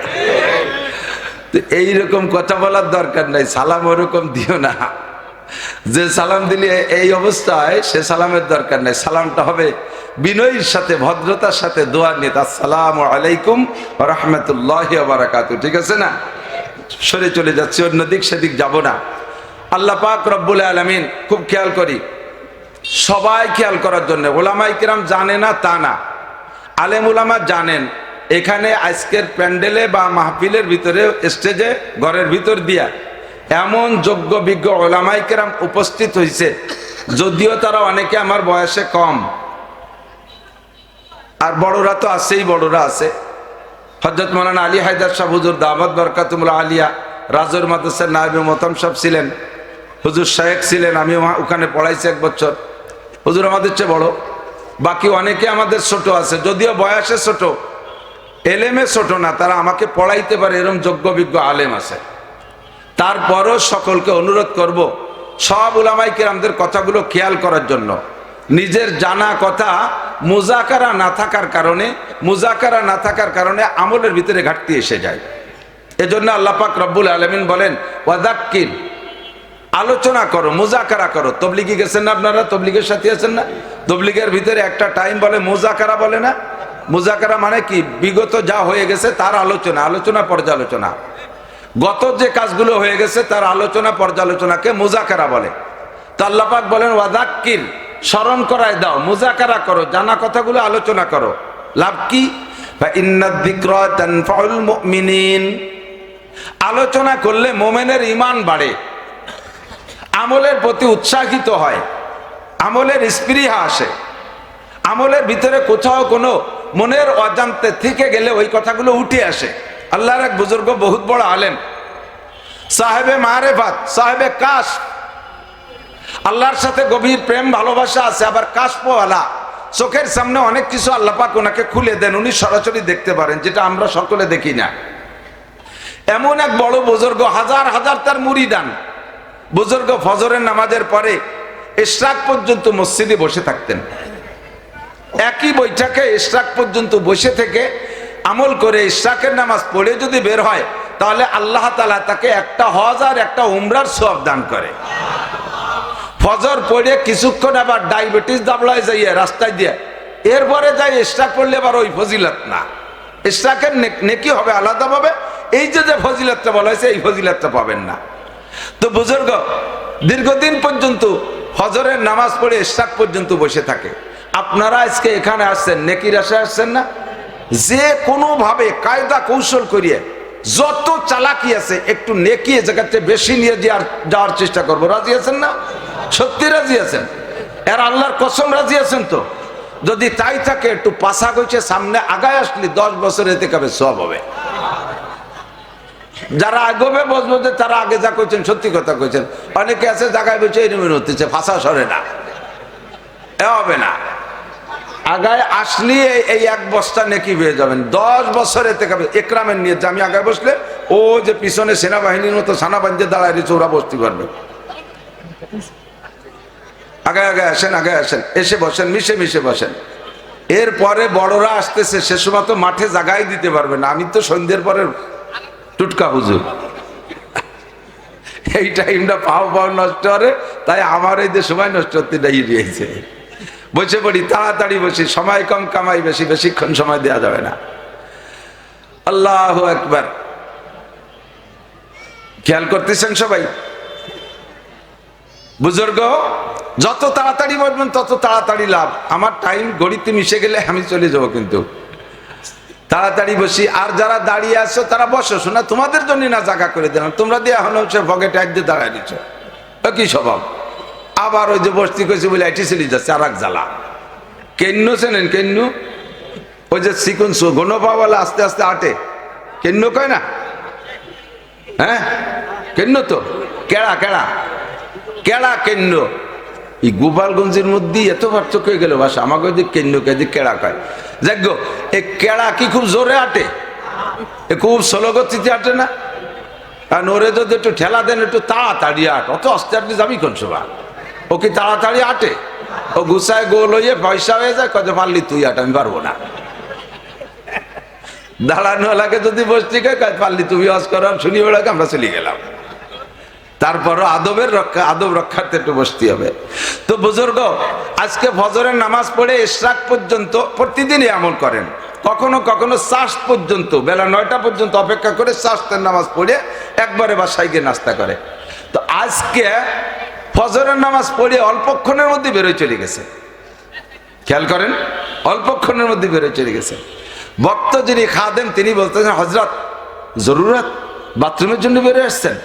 এইরকম কথা বলার দরকার নাই, সালাম ওরকম দিও না। যে সালাম দিলে এই অবস্থায় সে সালামের দরকার নাই। সালামটা হবে বিনয়ের সাথে, ভদ্রতার সাথে, দোয়া নিয়ে, আসসালামু আলাইকুম ওয়া রাহমাতুল্লাহি ওয়া বারাকাতুহু। ঠিক আছে না? সরে চলে যাচ্ছি, অন্যদিক সেদিক যাব না। আল্লাহ পাক রব্বুল আলামিন খুব খেয়াল করি, সবাই খেয়াল করার জন্য। ওলামায়ে কিরাম জানে না তা না, আলেম ওলামা জানেন। এখানে আজকের প্যান্ডেলে বা মাহফিলের ভিতরে স্টেজে ঘরের ভিতর দিয়া এমন যোগ্য বিজ্ঞ ওলামায়ে কেরাম উপস্থিত হয়েছে, যদিও তারা অনেকে আমার বয়সে কম, আর বড়রা তো আছেই, বড়রা আছে। হযরত মাওলানা আলী হায়দার সাহেব হুজুর দাওয়াত বরকাতুল আলিয়া রাজুর মাদ্রাসার নায়েবে মোহতাম সাহেব ছিলেন, হুজুর শায়েখ ছিলেন, আমি ওখানে পড়াইছি 1 বছর। হুজুর আমাদের চেয়ে বড়, বাকি অনেকে আমাদের ছোট আছে, যদিও বয়সে ছোট, এলেমে ছোট না, তারা আমাকে পড়াইতে পারে, এরকম যোগ্য বিজ্ঞ আলেম আছে। তারপরও সকলকে অনুরোধ করব, সব উলামায়ে কেরামদের কথাগুলো খেয়াল করার জন্য। নিজের জানা কথা মুজাকারা না থাকার কারণে আমলের ভিতরে ঘাটতি এসে যায়। এজন্য আল্লাহ পাক রব্বুল আলামিন বলেন ওয়াযাক্কির, আলোচনা করো, মুজাকারা করো। তবলিগি গেছেন না আপনারা? তবলিগের সাথে আছেন না? তবলিগের ভিতরে একটা টাইম বলে মুজাকারা, বলে না? মুজাকারা মানে কি? বিগত যা হয়ে গেছে তার আলোচনা পর্যালোচনা। গত যে কাজগুলো হয়ে গেছে তার আলোচনা পর্যালোচনাকে মুজাকারা বলে। তো আল্লাহ পাক বলেন ওয়াযাক্কির, স্মরণ করায় দাও, মুজাকারা করো, জানা কথাগুলো আলোচনা করো। লাভ কি? ফাইন্নাদ যিকরা তানফাউল মুমিনিন, আলোচনা করলে মুমিনের ঈমান বাড়ে, আমলের প্রতি উৎসাহিত হয়, আমলের স্পৃহা আসে, আমলের ভিতরে কোথাও কোনো মনের অজান্তে থেকে গেলে ওই কথাগুলো উঠে আসে। আল্লাহর এক বুজুর্গ, বহুত বড় আলেম, সাহেবে মারেফাত, সাহেবে কাশ, আল্লাহর সাথে গভীর প্রেম ভালোবাসা আছে, আবার কাশপওয়ালা, চোখের সামনে অনেক কিছু আল্লাহ পাক ওনাকে খুলে দেন, উনি সরাসরি দেখতে পারেন, যেটা আমরা সকলে দেখি না। এমন এক বড় বুজুর্গ, হাজার হাজার তার মুরিদান। বুজুর্গ ফজরের নামাজের পরে ইশরাক পর্যন্ত মসজিদে বসে থাকতেন। একই বৈঠকে ইশরাক পর্যন্ত বসে থেকে আমল করে ইশরাকের নামাজ পড়ে যদি বের হয়, তাহলে আল্লাহ তাআলা তাকে একটা হজ আর একটা উমরার সওয়াব দান করে। ফজর পড়ে কিছুক্ষণ আবার ডায়াবেটিস দাবলায় যাইয়ে রাস্তায় দিয়ে এরপরে যাই ইশরাক পড়লে আবার ওই ফজিলত না, ইশরাকের নেকি হবে আলাদাভাবে, এই যে ফজিলতটা বলা হয়েছে এই ফজিলতটা পাবেন না। তো বুজুর্গ দীর্ঘদিন পর্যন্ত ফজরের নামাজ পড়ে ইশরাক পর্যন্ত বসে থাকে। আপনারা আজকে এখানে আসছেন, নেকির আশায় আসছেন না? যে কোনো ভাবে কায়দা কৌশল করিয়ে, যত চালাকি আছে, একটু নেকি জায়গাতে বেশি নিয়ে যাওয়ার চেষ্টা করবো। রাজি আছেন না? সত্যি রাজি আছেন? এর আল্লাহর কসম রাজি আছেন তো? যদি তাই থাকে একটু পাশা গইছে সামনে আগায় আসলি 10 বছর এতে কবে সব হবে। যারা আগবে বসবো যে তারা আগে যা কইছেন সত্যি কথা কইছেন, অনেকে আছে জায়গায় বসে এরকম হতেছে, ফাঁসা সরে না, এ হবে না। আগায় আসলি এই 1 বস্তা নেকি পেয়ে যাবেন, 10 বছর এতে কবে। একরামের নিয়ে যে আমি আগায় বসলে ও যে পিছনে সেনাবাহিনীর মতো সানা বান্ধে দাঁড়ায় রয়েছে, ওরা বসতে পারবে। আগে আগে আসেন, আগে আসেন, এসে বসেন, মিশে মিশে বসেন। এরপরে বড়রা আসতেছে, সে সময় তো মাঠে জাগাই দিতে পারবে না। আমি তো সন্ধ্যের পরে টুটকা হুজুর, এই টাইমটা পাও পাও নষ্ট করে, তাই আমার এই যে সময় নষ্ট করতে দাঁড়িয়েছে। বসে পড়ি, তাড়াতাড়ি বসি, সময় কম কামাই বেশি, বেশিক্ষণ সময় দেওয়া যাবে না। আল্লাহু আকবার। খেয়াল করতেছেন সবাই? বুজুর্গ যত তাড়াতাড়ি বলবেন তত তাড়াতাড়ি লাভ। আমার টাইম গড়িতে মিশে গেলে আমি চলে যাবো, কিন্তু তাড়াতাড়ি বসি। আর যারা দাঁড়িয়ে আছো তারা বসো, শোনা তোমাদের জন্য না জায়গা করে দিলাম, তোমরা দিয়ে এখন সে পকেটে একদিন দাঁড়ায় দিচ্ছ, কি স্বভাব। আবার ওই যে বসতি কইছে বলে এটি চলে যাচ্ছে আর এক জ্বালা। কেন্ন চেনেন? কেন্ন ওই যে চিকন গণ পাওয়ালা আস্তে আস্তে আটে, কেন্ন কয় না? হ্যাঁ কেন্ন তো, কেড়া কেড়া কেড়া কেন্ন। এই গোপালগঞ্জের মধ্যেই এত পার্থক্য হয়ে গেল ভাষা। আমাকে ওই যে কেন্ন কে কেড়া কয়। যাক গো, এই কেড়া কি খুব জোরে আটে? এ খুব স্লো গতিতে আটে না? আর ওরে যদি একটু ঠেলা দেন, একটু তাড়াতাড়ি আট, অত আস্তে আটলে যাবি কোন সভা? ও কি তাড়াতাড়ি আটে? ও গুছায় গোল হয়ে পয়সা হয়ে যায়, কত পারলি তুই আট, আমি পারবো না। দাঁড়ানোওয়ালাকে যদি বসতে কয়, পারলি তুমি ওয়াজ করো, শুনি ওটাকে আমরা চলে গেলাম। তারপরও আদবের রক্ষা, আদব রক্ষার্থে একটু বসতে হবে। তো বুজুর্গ আজকে ফজরের নামাজ পড়ে ইশরাক পর্যন্ত প্রতিদিনই আমল করেন, কখনো কখনো চাষ পর্যন্ত, বেলা 9টা পর্যন্ত অপেক্ষা করে চাষের নামাজ পড়ে একবারে বাসায় গিয়ে নাস্তা করে। তো আজকে ফজরের নামাজ পড়ে অল্পক্ষণের মধ্যে বেরোয় চলে গেছে। খেয়াল করেন, অল্পক্ষণের মধ্যে বেরোয় চলে গেছে। ভক্ত যিনি খাদেম তিনি বলতেছেন, হযরত জরুরত বাথরুমের জন্য বেরোয় আসছেন?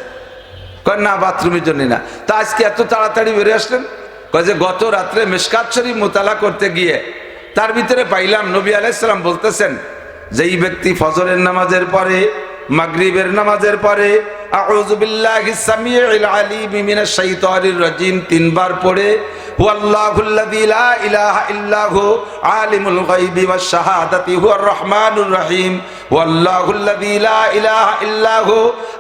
কয় না, বাথরুমের জন্য না। তা আজকে এত তাড়াতাড়ি বেরিয়ে আসলেন? কয় যে গত রাত্রে মিশকাত শরীফ মুতালা করতে গিয়ে তার ভিতরে পাইলাম নবী আলাইহিস সালাম বলতেছেন, যেই ব্যক্তি ফজরের নামাজের পরে, মাগরিবের নামাজের পরে আউযু বিল্লাহিস সামিউল আলিম মিনাশ শাইতানির রাজিম 3 বার পড়ে, হুয়াল্লাহুল্লাযী লা ইলাহা ইল্লাহু আলিমুল গায়বি ওয়াশ শাহাদাতি হুয়ার রহমানুর রহিম, হুয়াল্লাহুল্লাযী লা ইলাহা ইল্লাহু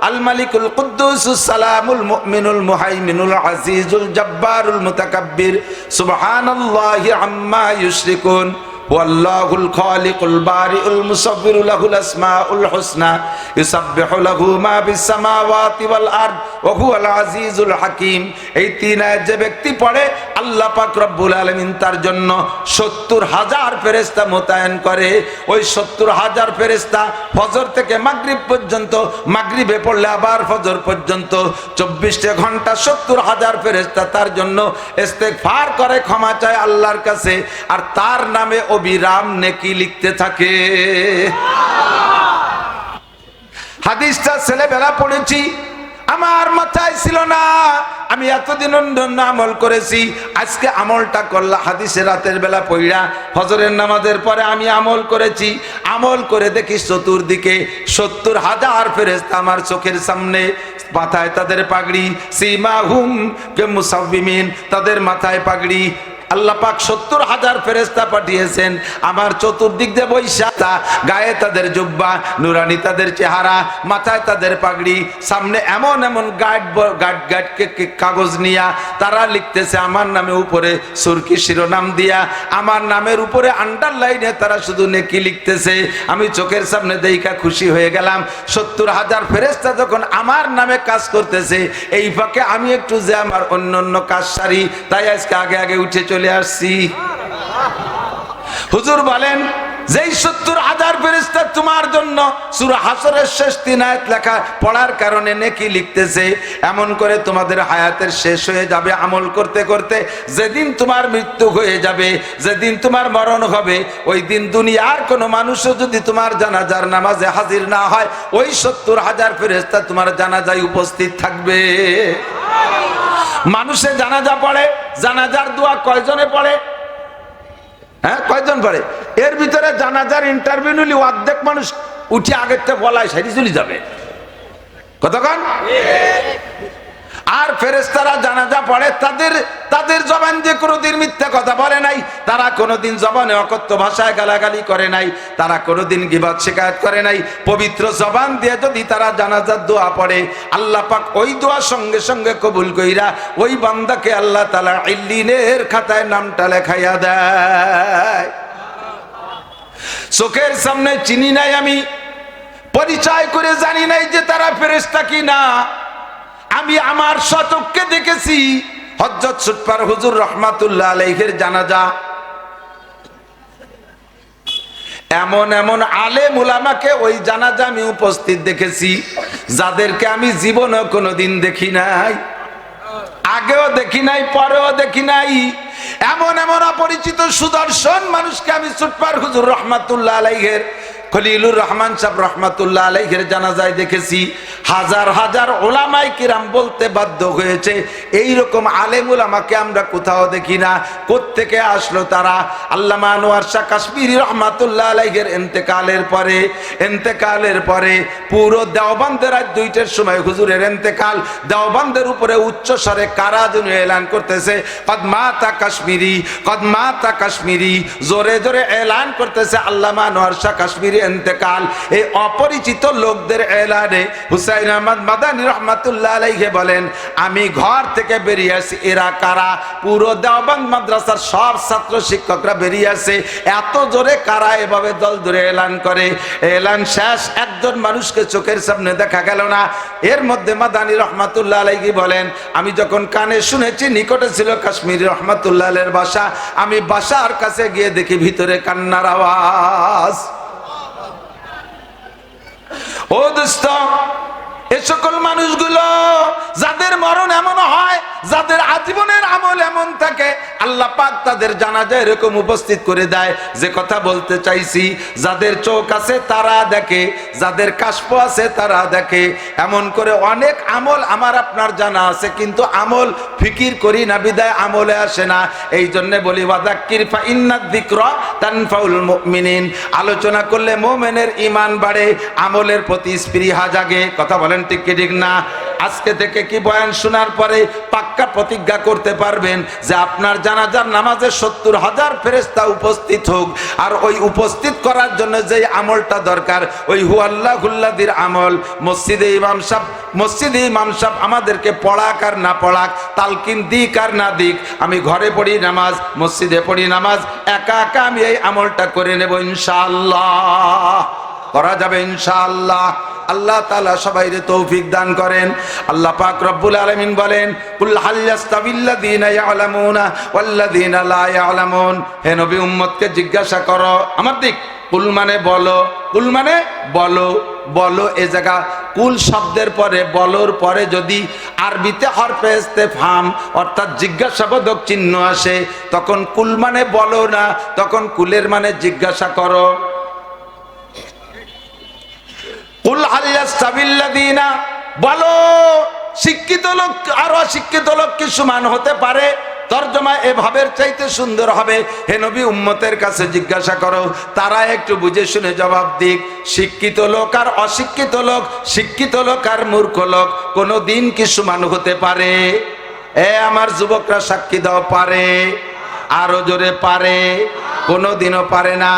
আল মালিকুল কুদ্দুসুস সালামুল মুমিনুল মুহাইমিনুল আজিজুল জব্বারুল মুতাকাব্বির, সুবহানাল্লাহি আম্মা ইউশরিকুন, ওয়াল্লাহুল খালিকুল বারিউল মুসাব্বিরু লাহুল আসমাউল হুসনা, ইউসাব্বিহু লাহু মা ফিস সামাওয়াতি ওয়াল আরদ ওয়া হুয়াল আজিজুল হাকীম। এই 3 আয়াত যে ব্যক্তি পড়ে, আল্লাহ পাক রব্বুল আলামিন তার জন্য 70,000 ফেরেশতা মোতায়েন করে। ওই 70,000 ফেরেশতা ফজর থেকে মাগরিব পর্যন্ত, মাগরিবে পড়লে আবার ফজর পর্যন্ত 24 ঘন্টা 70,000 ফেরেশতা তার জন্য ইস্তেগফার করে, ক্ষমা চায় আল্লাহর কাছে, আর তার নামে অবিরাম নেকি লিখতে থাকে। হাদিসটা ছেলেবেলা পড়েছি, আমার মাথায় ছিল না, আমি এতদিন অন্য আমল করেছি, আজকে আমলটা করলাম। হাদিসে রাতের বেলা পড়া ফজরের নামাজের পরে আমি আমল করেছি, আমল করে দেখি চতুর্দিকে 70,000 ফেরেশতা আমার চোখের সামনে, মাথায় তাদের পাগড়ি, সীমাহুম কামুসাব্বিমিন, তাদের মাথায় পাগড়ি। আল্লাহ পাক 70,000 ফেরেশতা পাঠিয়েছেন আমার চতুর্দিক দিয়ে বৈশা, গায়ে তাদের জুব্বা, নুরানি তাদের চেহারা, মাথায় তাদের পাগড়ি, সামনে এমন এমন গাট কাগজ নিয়া তারা লিখতেছে আমার নামে, উপরে সুরকি শিরোনাম দিয়া আমার নামের উপরে আন্ডারলাইনে তারা শুধু নেকি লিখতেছে। আমি চোখের সামনে দেখা খুশি হয়ে গেলাম। 70,000 ফেরেশতা যখন আমার নামে কাজ করতেছে, এই ফাঁকে আমি একটু যে আমার অন্য কাজ সারি, তাই আজকে আগে আগে উঠে চলে আসছি। হুজুর বলেন, যেই 70,000 ফেরেশতা তোমার জন্য সূরা হাসরের শেষ 3 আয়াত লেখা পড়ার কারণে নেকি লিখতেছে, এমন করে তোমাদের হায়াতের শেষ হয়ে যাবে আমল করতে করতে। যেদিন তোমার মৃত্যু হয়ে যাবে, যেদিন তোমার মরণ হবে, ওই দিন দুনিয়ার কোনো মানুষও যদি তোমার জানাজার নামাজে হাজির না হয়, ওই 70,000 ফেরেশতা তোমার জানাজায় উপস্থিত থাকবে। মানুষে জানাজা পড়ে, জানাজার দোয়া কয়জনে পড়ে? হ্যাঁ, কয়জন পড়ে? এর ভিতরে জানাজার ইন্টারভিউ নিলি অর্ধেক মানুষ উঠে আগের থেকে বলায় সাইডে চলে যাবে। কতক্ষণ? আর ফেরেশতারা জানাজা পড়ে, তাদের জবান দিয়ে কোনোদিন মিথ্যা কথা বলে নাই, তারা কোনোদিন জবানে অকথ্য ভাষায় গালাগালি করে নাই, তারা কোনোদিন গীবত শিকায়ত করে নাই। পবিত্র জবান দিয়ে যদি তারা জানাজার দোয়া পড়ে, আল্লাহ পাক ওই দোয়া সঙ্গে সঙ্গে কবুল কইরা ওই বান্দাকে আল্লাহ তাআলা ইল্লিনের খাতায় নামটা লেখাইয়া দেয়। চোখের সামনে চিনি নাই আমি, পরিচয় করে জানি নাই যে তারা ফেরেশতা কি না, আমি আমার চক্ষে দেখেছি হযরত সুটপার হুজুর রহমাতুল্লাহ আলাইহির জানাজা। এমন এমন আলেম উলামাকে ওই জানাজা আমি উপস্থিত দেখেছি যাদেরকে আমি জীবনে কোনোদিন দেখি নাই, আগেও দেখি নাই, পরেও দেখি নাই। এমন এমন অপরিচিত সুদর্শন মানুষকে আমি সুটপার হুজুর রহমাতুল্লাহ আলাইহির খলিলুর রহমান সাহেব রহমাতুল্লাহ আলাইহির জানাজায় দেখেছি। হাজার হাজার ওলামায়ে কিরাম বলতে বাধ্য হয়েছে এইরকম আলেম ওলামাকে আমরা কোথাও দেখি না। কোত্থেকে আসলো তারা? আল্লামা আনোয়ার শাহ কাশ্মীরি রহমাতুল্লাহ আলাইহির ইন্তেকালের পরে পুরো দেওবন্দের রাত 2টার সময় হুজুরের ইন্তেকাল, দেওবন্দের উপরে উচ্চ স্বরে কারা যেন এলান করতেছে, কদ মাতা কাশ্মীরি, কদ মাতা কাশ্মীরি, জোরে জোরে এলান করতেছে আল্লামা আনোয়ার শাহ কাশ্মীরি ইন্তেকাল। এই অপরিচিত লোকদের এলানে হুসাইন আহমদ মাদানী রহমাতুল্লাহ আলাইহি বলেন, আমি ঘর থেকে বেরিয়ে আসি, এরা কারা? পুরো দেওবন্দ মাদ্রাসার সব ছাত্র শিক্ষকরা বেরিয়ে আসে। এত জোরে কারা এভাবে দল ধরে এলান করে। এলান শেষ, একজন মানুষকে চোখের সামনে দেখা গেল না। এর মধ্যে মাদানী রহমাতুল্লাহ আলাইহি বলেন, আমি যখন কানে শুনেছি, নিকটে ছিল কাশ্মীরি রহমাতুল্লাহ আলাইহির বাসা, আমি বাসার কাছে গিয়ে দেখি ভিতরে কান্নার আওয়াজ। ও দোস্ত, এ সকল মানুষগুলো যাদের মরণ এমন হয়, যাদের আজীবনের আমল এমন থাকে, আল্লাহ পাক তাদের জানাজা এরকম উপস্থিত করে দেয়। যে কথা বলতে চাইছি, যাদের চোখ আছে তারা দেখে, যাদের কাশপ আছে তারা দেখে। এমন করে অনেক আমল আমার আপনার জানা আছে, কিন্তু আমল ফিকির করি না, বিদায় আমলে আসে না। এই জন্য বলি ওয়াযাক্কির ফা ইন্নাদ যিকরা তানফাউল মুমিনিন। আলোচনা করলে মুমিনের ঈমান বাড়ে, আমলের প্রতি স্পৃহা জাগে। কথা বলেন ঠিক কি ঠিক না? আজকে থেকে কি বয়ান শোনার পরে পাক্কা প্রতিজ্ঞা করতে পারবেন যে আপনার জানাজার নামাজে 70,000 ফেরেশতা উপস্থিত হোক, আর ওই উপস্থিত করার জন্য যে আমলটা দরকার, ওই হুয়াল্লাহুল্লাযীর আমল মসজিদে ইমাম সাহেব আমাদেরকে পড়াক আর না পড়াক, তালকিন দিক আর না দিক, আমি ঘরে পড়ি নামাজ, মসজিদে পড়ি নামাজ, একা একা আমি এই আমলটা করে নেব ইনশাআল্লাহ। করা যাবে ইনশাআল্লাহ। আল্লাহ তাআলা সবাইরে তৌফিক দান করেন। আল্লাহ পাক রব্বুল আলামিন বলেন, কুল হাল ইয়াস্তাবিল্লাযীনা ইয়ালামুনা ওয়াল্লাযীনা লা ইয়ালামুন। হে নবী, উম্মতকে জিজ্ঞাসা করো আমার দিক। কুল মানে বলো, কুল মানে বলো, বলো। এ জায়গা কুল শব্দের পরে, বলোর পরে যদি আরবিতে হরফে ইস্তেফহাম অর্থাৎ জিজ্ঞাসাবোধক চিহ্ন আসে, তখন কুল মানে বলো না, তখন কুলের মানে জিজ্ঞাসা করো। কুল হাল ইয়াস্তাবিল্লাযীনা, বলো শিক্ষিত লোক আর অশিক্ষিত লোক কি সমান হতে পারে? তরজমা এভাবের চাইতে সুন্দর হবে, হে নবী, উম্মতের কাছে জিজ্ঞাসা করো, তারা একটু বুঝে শুনে জবাব দিক। শিক্ষিত লোক আর অশিক্ষিত লোক, শিক্ষিত লোক আর মূর্খ লোক কোনো দিন কি সমান হতে পারে? আমার যুবকরা সাক্ষী দাও, পারে? আরো জোরে পারে? কোনোদিনও পারে না।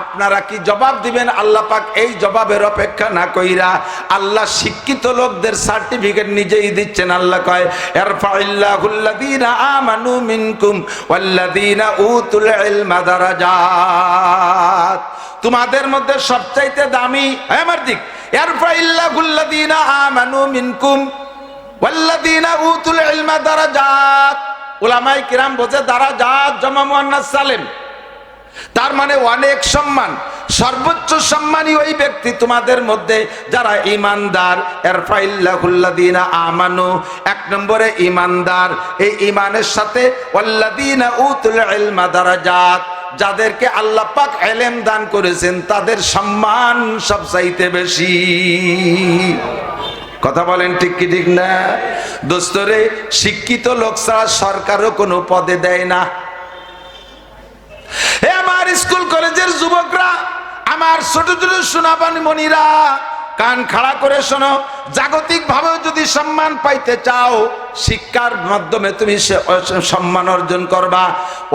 আপনারা কি জবাব দিবেন? আল্লাহ পাক এই জবাবের অপেক্ষা না কইরা আল্লাহ শিক্ষিত লোকদের সার্টিফিকেট নিজেই দিচ্ছেন। আল্লাহ কয়, ইরফাইল্লাহুল্লাযীনা আমানু মিনকুম ওয়াল্লাযীনা উতুল ইলমা দারাজাত। তোমাদের মধ্যে সবচাইতে দামি, আমার দিক, ইরফাইল্লাহুল্লাযীনা আমানু মিনকুম ওয়াল্লাযীনা উতুল ইলমা দারাজাত। উলামায়ে কিরাম বোঝে দারাজাত জমা মুয়ান্নাস সালিম, তার মানে অনেক সম্মান। সর্বোচ্চ সম্মানী ওই ব্যক্তি তোমাদের মধ্যে যারা ঈমানদার। ইরফাইল্লাহুল্লাযীনা আমানু, এক নম্বরে ঈমানদার। এই ঈমানের সাথে ওয়াল্লাযীনা উতুল ইলমা দারাজাত, যাদেরকে আল্লাহ পাক ইলম দান করেছেন তাদের সম্মান সবচাইতে বেশি। কথা বলেন ঠিক কি ঠিক না? দোস্তরে, শিক্ষিত লোক ছাড়া সরকারও কোনো পদে দেয় না। হে আমার স্কুল কলেজের যুবকরা, আমার ছোট ছোট সোনাবান মনিরা, কান খাড়া করে শোনো। জাগতিক ভাবে যদি সম্মান পাইতে চাও, শিক্ষার মাধ্যমে তুমি সম্মান অর্জন করবা।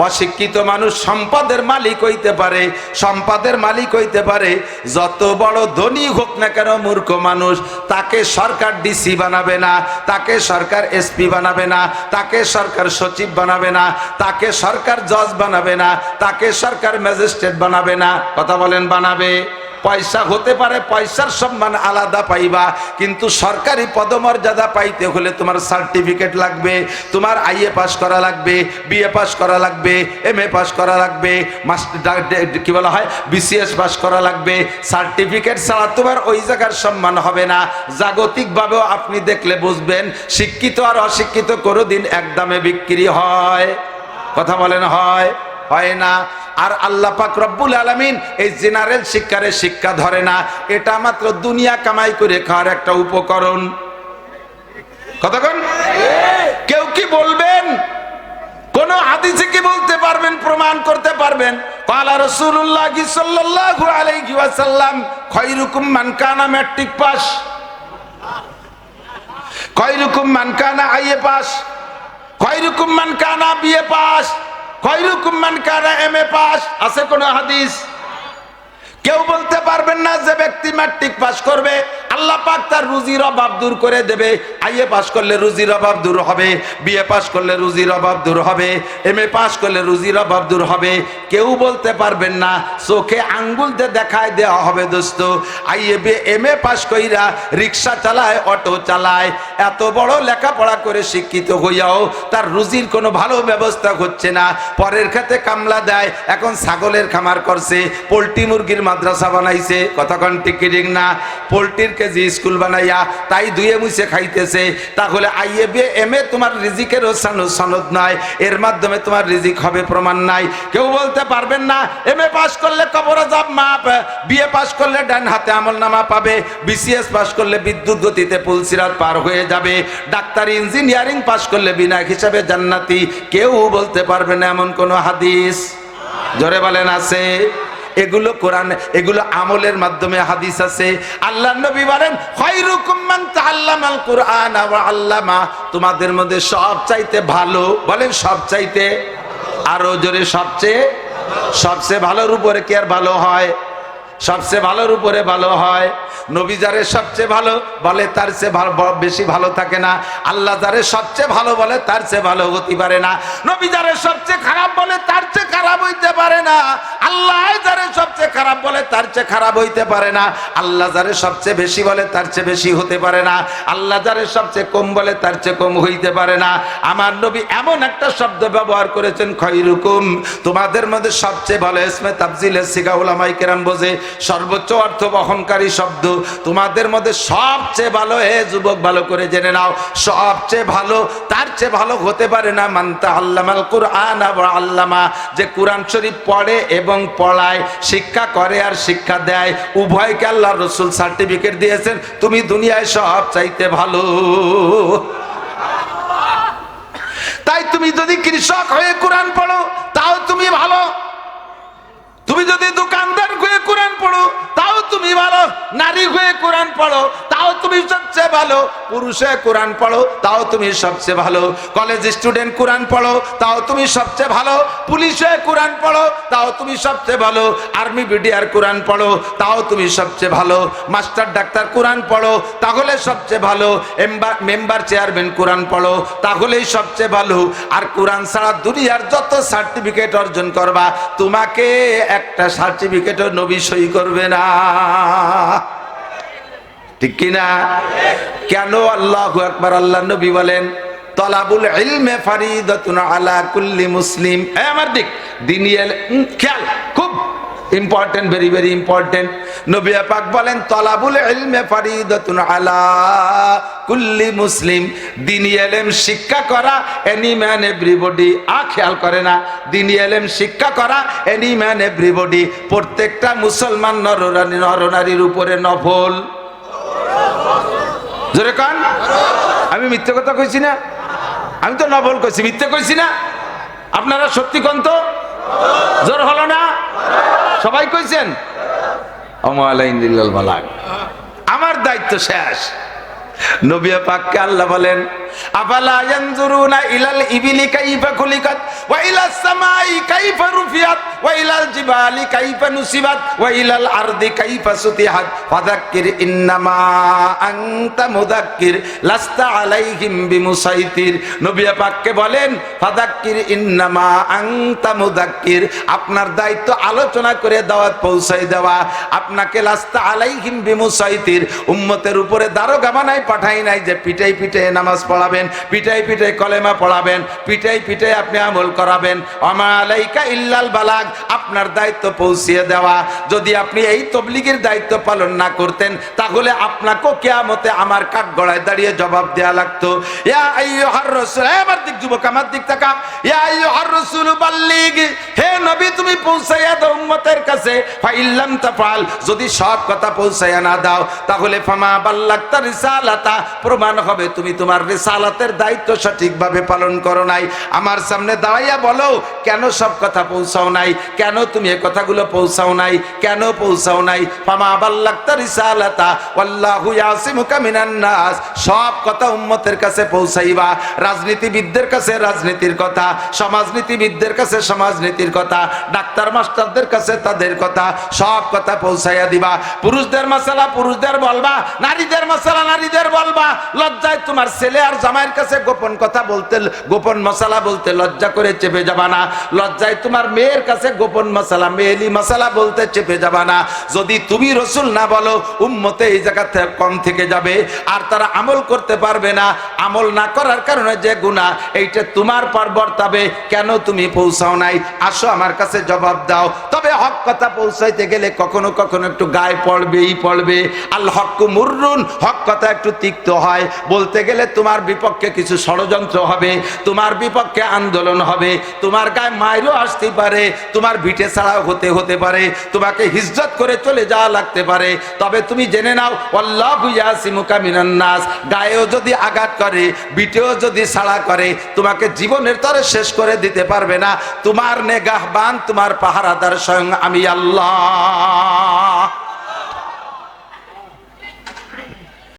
অশিক্ষিত মানুষ সম্পদের মালিক হইতে পারে, সম্পদের মালিক হইতে পারে, যত বড় ধনী হোক না কেন, মূর্খ মানুষ, তাকে সরকার ডিসি বানাবে না, তাকে সরকার এসপি বানাবে না, তাকে সরকার সচিব বানাবে না, তাকে সরকার জজ বানাবে না, তাকে সরকার ম্যাজিস্ট্রেট বানাবে না। কথা বলেন, বানাবে? পয়সা হতে পারে, পয়সার সম্মান আলাদা পাইবা, কিন্তু সরকারি পদমর্যাদা পাইতে হলে তোমার সার্টিফিকেট লাগবে, তোমার আইএ পাস করা লাগবে, বিএ পাস করা লাগবে, এমএ পাস করা লাগবে, কি বলা হয়, বিসিএস পাস করা লাগবে। সার্টিফিকেট ছাড়া তোমার ওই জায়গার সম্মান হবে না। জাগতিকভাবেও আপনি দেখলে বুঝবেন, শিক্ষিত আর অশিক্ষিত কোনোদিন এক দামে বিক্রি হয়? কথা বলেন, হয়? হয় না। আর আল্লাহ পাক রব্বুল আলামিন এই জেনারেল শিক্ষারে শিক্ষা ধরে না, এটা মাত্র দুনিয়া কামাই করে খাওয়ার একটা উপকরণ। কতক্ষণ? কেউ কি বলবেন, কোন হাদিসে কি বলতে পারবেন, প্রমাণ করতে পারবেন? ক্বালা রাসূলুল্লাহ সাল্লাল্লাহু আলাইহি ওয়াসাল্লাম খায়রুকুম মান কানা ম্যাট্রিক পাস, খায়রুকুম মান কানা আইএ পাস, খায়রুকুম মান কানা বিএ পাস, খায়রুকুম মান কানা এমএ পাস। আছে কোন হাদিস? কেউ বলতে পারবেন না যে ব্যক্তি ম্যাট্রিক পাস করবে আল্লাহ পাক তার রুজির অভাব দূর করে দেবে। আইএ পাস করলে রুজির অভাব দূর হবে, বিএ পাস করলে রুজির অভাব দূর হবে, এমএ পাস করলে রুজির অভাব দূর হবে। কেউ বলতে পারবেন না, চোখে আঙ্গুল দিয়ে দেখায় দেওয়া হবে। দোস্ত, আইএ বিএ এমএ পাস কইরা রিক্সা চালায়, অটো চালায়, এত বড় লেখাপড়া করে শিক্ষিত হইয়াও তার রুজির কোনো ভালো ব্যবস্থা হচ্ছে না। পরের খেতে কামলা দেয়, এখন ছাগলের খামার করছে, পোল্ট্রি মুরগির মাদ্রাসা বানাইছে। কতক্ষণ ঠিক না? পোল্ট্রির কেজি স্কুল বানাইয়া তাই ধুয়ে মুছে খাইতেছে। তাহলে আইএ বিএ এমএ তোমার রিজিকের সনদ নয়, এর মাধ্যমে তোমার রিজিক হবে প্রমাণ নাই। কেউ বলতে পারবেন না এমএ পাস করলে কবর আযাব মাপ, বিএ পাস করলে ডান হাতে আমলনামা পাবে, বিসিএস পাস করলে বিদ্যুৎ গতিতে পুলসিরাত পার হয়ে যাবে, ডাক্তারি ইঞ্জিনিয়ারিং পাস করলে বিনা হিসাবে জান্নাতি। কেউ বলতে পারবে না এমন কোন হাদিস? জোরে বলেন, আছে? এগুলো কোরআন, এগুলো আমলের মাধ্যমে হাদিস আছে। আল্লাহর নবী বলেন খায়রুকুম মান তাআল্লামাল কুরআন ওয়া আল্লামা, তোমাদের মধ্যে সবচাইতে ভালো, বলেন সবচাইতে, আরো জোরে, সবচেয়ে, সবচেয়ে ভালোর উপরে কি আর ভালো হয়? সবচেয়ে ভালোর উপরে ভালো হয়। নবী যারে সবচেয়ে ভালো বলে তার চেয়ে বেশি ভালো থাকে না। আল্লাহ যারে সবচেয়ে ভালো বলে তার চেয়ে ভালো হতে পারে না। নবী যারে সবচেয়ে খারাপ বলে তার চেয়ে খারাপ হইতে পারে না। আল্লাহ যারে সবচেয়ে খারাপ বলে তার চেয়ে খারাপ হইতে পারে না। আল্লাহ যারে সবচেয়ে বেশি বলে তার চেয়ে বেশি হতে পারে না। আল্লাহ যারে সবচেয়ে কম বলে তার চেয়ে কম হইতে পারে না। আমার নবী এমন একটা শব্দ ব্যবহার করেছেন, খায়রুকুম, তোমাদের মধ্যে সবচেয়ে ভালো। ইসমে তাফজিলের সিগা উলামায়ে কেরাম বোঝে, সর্বোচ্চ অর্থ বহনকারী শব্দ। তোমাদের মধ্যে সবচেয়ে ভালো, হে যুবক ভালো করে জেনে নাও, সবচেয়ে ভালো, তার চেয়ে ভালো হতে পারে না মান তাআল্লামাল কুরআন ওয়া আল্লামা, যে কোরআন শরীফ পড়ে এবং পড়ায়, শিক্ষা করে আর শিক্ষা দেয়। উভয়কে আল্লাহর রাসূল সার্টিফিকেট দিয়েছেন, তুমি দুনিয়ায় সব চাইতে ভালো। তাই তুমি যদি কৃষক হয়ে কোরআন পড়ো তাও তুমি ভালো, তুমি যদি দোকানদার হয়ে কোরআন পড়ো তাও তুমি ভালো, নারী হয়ে কোরআন পড়ো তাও তুমি সবচেয়ে ভালো, পুরুষ হয়ে কোরআন পড়ো তাও তুমি সবচেয়ে ভালো, কলেজ স্টুডেন্ট কোরআন পড়ো তাও তুমি সবচেয়ে ভালো, পুলিশ হয়ে কোরআন পড়ো তাও তুমি সবচেয়ে ভালো, আর্মি বিডিআর কোরআন পড়ো তাও তুমি সবচেয়ে ভালো, মাস্টার ডাক্তার কোরআন পড়ো তাহলে সবচেয়ে ভালো, মেম্বার চেয়ারম্যান কোরআন পড়ো তাহলেই সবচেয়ে ভালো। আর কোরআন ছাড়া দুনিয়ার যত সার্টিফিকেট অর্জন করবা, তোমাকে একটা সার্টিফিকেটও নবী সই করবে না। ঠিক কিনা? কেন? আল্লাহু আকবার। আল্লাহ নবী বলেন তলাবুল ইলমে ফারিদাতুন আলা কুল্লি মুসলিম। আমার দিক দ্বীনি খেয়াল, খুব ইম্পর্টেন্ট, ভেরি ভেরি ইম্পর্টেন্ট। নবী পাক বলেন তলাবুল ইলমে ফারিদাতুন আলা কুল্লি মুসলিম, দ্বীনি ইলম শিক্ষা করা এনি ম্যান এভরিবডি। খেয়াল করে না, দ্বীনি ইলম শিক্ষা করা এনি ম্যান এভরিবডি, প্রত্যেকটা মুসলমান নরনারীর উপরে নফল। জোরে কান, আমি মিথ্যে কথা কইছি না? আমি তো নফল কইছি, মিথ্যে কইছি না? আপনারা সত্যি কোন তো? জোর হলো না? সবাই কইছেন আমালাইনিল বালাগ, আমার দায়িত্ব শেষ। নবী পাককে আল্লাহ বলেন আফালা ইয়ানজুরুনা ইলাল ইবিলি কাইফা খুলিকাত ওয়া ইলাস সামাই কাইফা রুফিয়াত ওয়া ইলাল জিবালি কাইফা নুসিবাত ওয়া ইলাল আরদি কাইফা সুতিহাত ফাযাক্কির ইন্নামা আনতা মুযাক্কির লাস্তা আলাইহিম বিমুসাইতির। নবী পাককে বলেন ফাযাক্কির ইন্নামা আনতা মুযাক্কির, আপনার দায়িত্ব আলোচনা করে দাওয়াত পৌঁছাই দেওয়া, আপনাকে লাস্তা আলাইহিম বিমুসাইতির, উম্মতের উপরে দারোগা বানাই পাঠাই নাই যে পিটাই পিটাই নামাজ পড়াবেন, পিটাই পিটাই কলেমা পড়াবেন, পিটাই পিটাই আপনি আমল করাবেন। ওমা আলাইকা ইল্লাল বালাগ, আপনার দায়িত্ব পৌঁছিয়ে দেওয়া। যদি আপনি এই তবলিগের দায়িত্ব পালন না করতেন তাহলে আপনাকেও কিয়ামতে আমার কাঠগড়ায় দাঁড়িয়ে জবাব দেয়া লাগতো। ইয়া আইয়ুহার রাসূল, আমার দিক যুবক, আমার দিক তাকা। ইয়া আইয়ুহার রাসূল বাল্লিগ, হে নবী তুমি পৌঁছাইয়া দাও উম্মতের কাছে। ফাইল্লাম তাফআল, যদি সব কথা পৌঁছাইয়া না দাও তাহলে ফামা বাল্লাগতা রিসালাতা, প্রমাণ হবে তুমি তোমার রিসালাতের দায়িত্ব সঠিকভাবে পালন করো নাই। আমার সামনে দাঁড়াইয়া বলো কেন সব কথা পৌঁছাও নাই, কেন তুমি এই কথাগুলো পৌঁছাও নাই, কেন পৌঁছাও নাই। ফামা বাল্লাগতা রিসালাতা ওয়াল্লাহু ইয়াসিমুকা মিনান নাস, সব কথা উম্মতের কাছে পৌঁছাইবা। রাজনীতিবিদদের কাছে রাজনীতির কথা, সমাজনীতিবিদদের কাছে সমাজনীতির কথা, ডাক্তার মাস্টারদের কাছে তাদের কথা, সব কথা পৌঁছাইয়া দিবা। পুরুষদের মাসালা পুরুষদের বলবা, নারীদের মাসালা নারীদের বলবা। লজ্জায় তোমার ছেলে আর জামাইয়ের কাছে গোপন কথা বলতে, গোপন মশালা বলতে লজ্জা করে চেপে যাবা না। লজ্জায় তোমার মেয়ের কাছে গোপন মশালা, মেয়েলি মশালা বলতে চেপে যাবা না। যদি তুমি রসুল না বলো উম্মতে এই জায়গা থেকে কম থেকে যাবে আর তারা আমল করতে পারবে না। আমল না করার কারণে যে গুনাহ, এইটা তোমার পর বর্তাবে। কেন তুমি পৌঁছাও নাই? আসো আমার কাছে জবাব দাও। তবে হক কথা পৌঁছাইতে গেলে কখনো কখনো একটু গায়ে পড়বেই পড়বে। আল হক মুররুন, হক কথা একটু তিক্ত হয়। বলতে গেলে তোমার বিপক্ষে কিছু ষড়যন্ত্র হবে, তোমার বিপক্ষে আন্দোলন হবে, তোমার গায়ে মাইরও আসতে পারে, তোমার ভিটে ছাড়াও হতে পারে, তোমাকে হিজ্জত করে চলে যাওয়া লাগতে পারে। তবে তুমি জেনে নাও আল্লাহু ইয়াসিমুকা মিনান নাস, গায়েও যদি আঘাত করে, ভিটেও যদি ছাড়া করে, তোমাকে জীবনের তরে শেষ করে দিতে পারবে না। তোমার নেগাহবান, তোমার পাহারাদার স্বয়ং আমি আল্লাহ।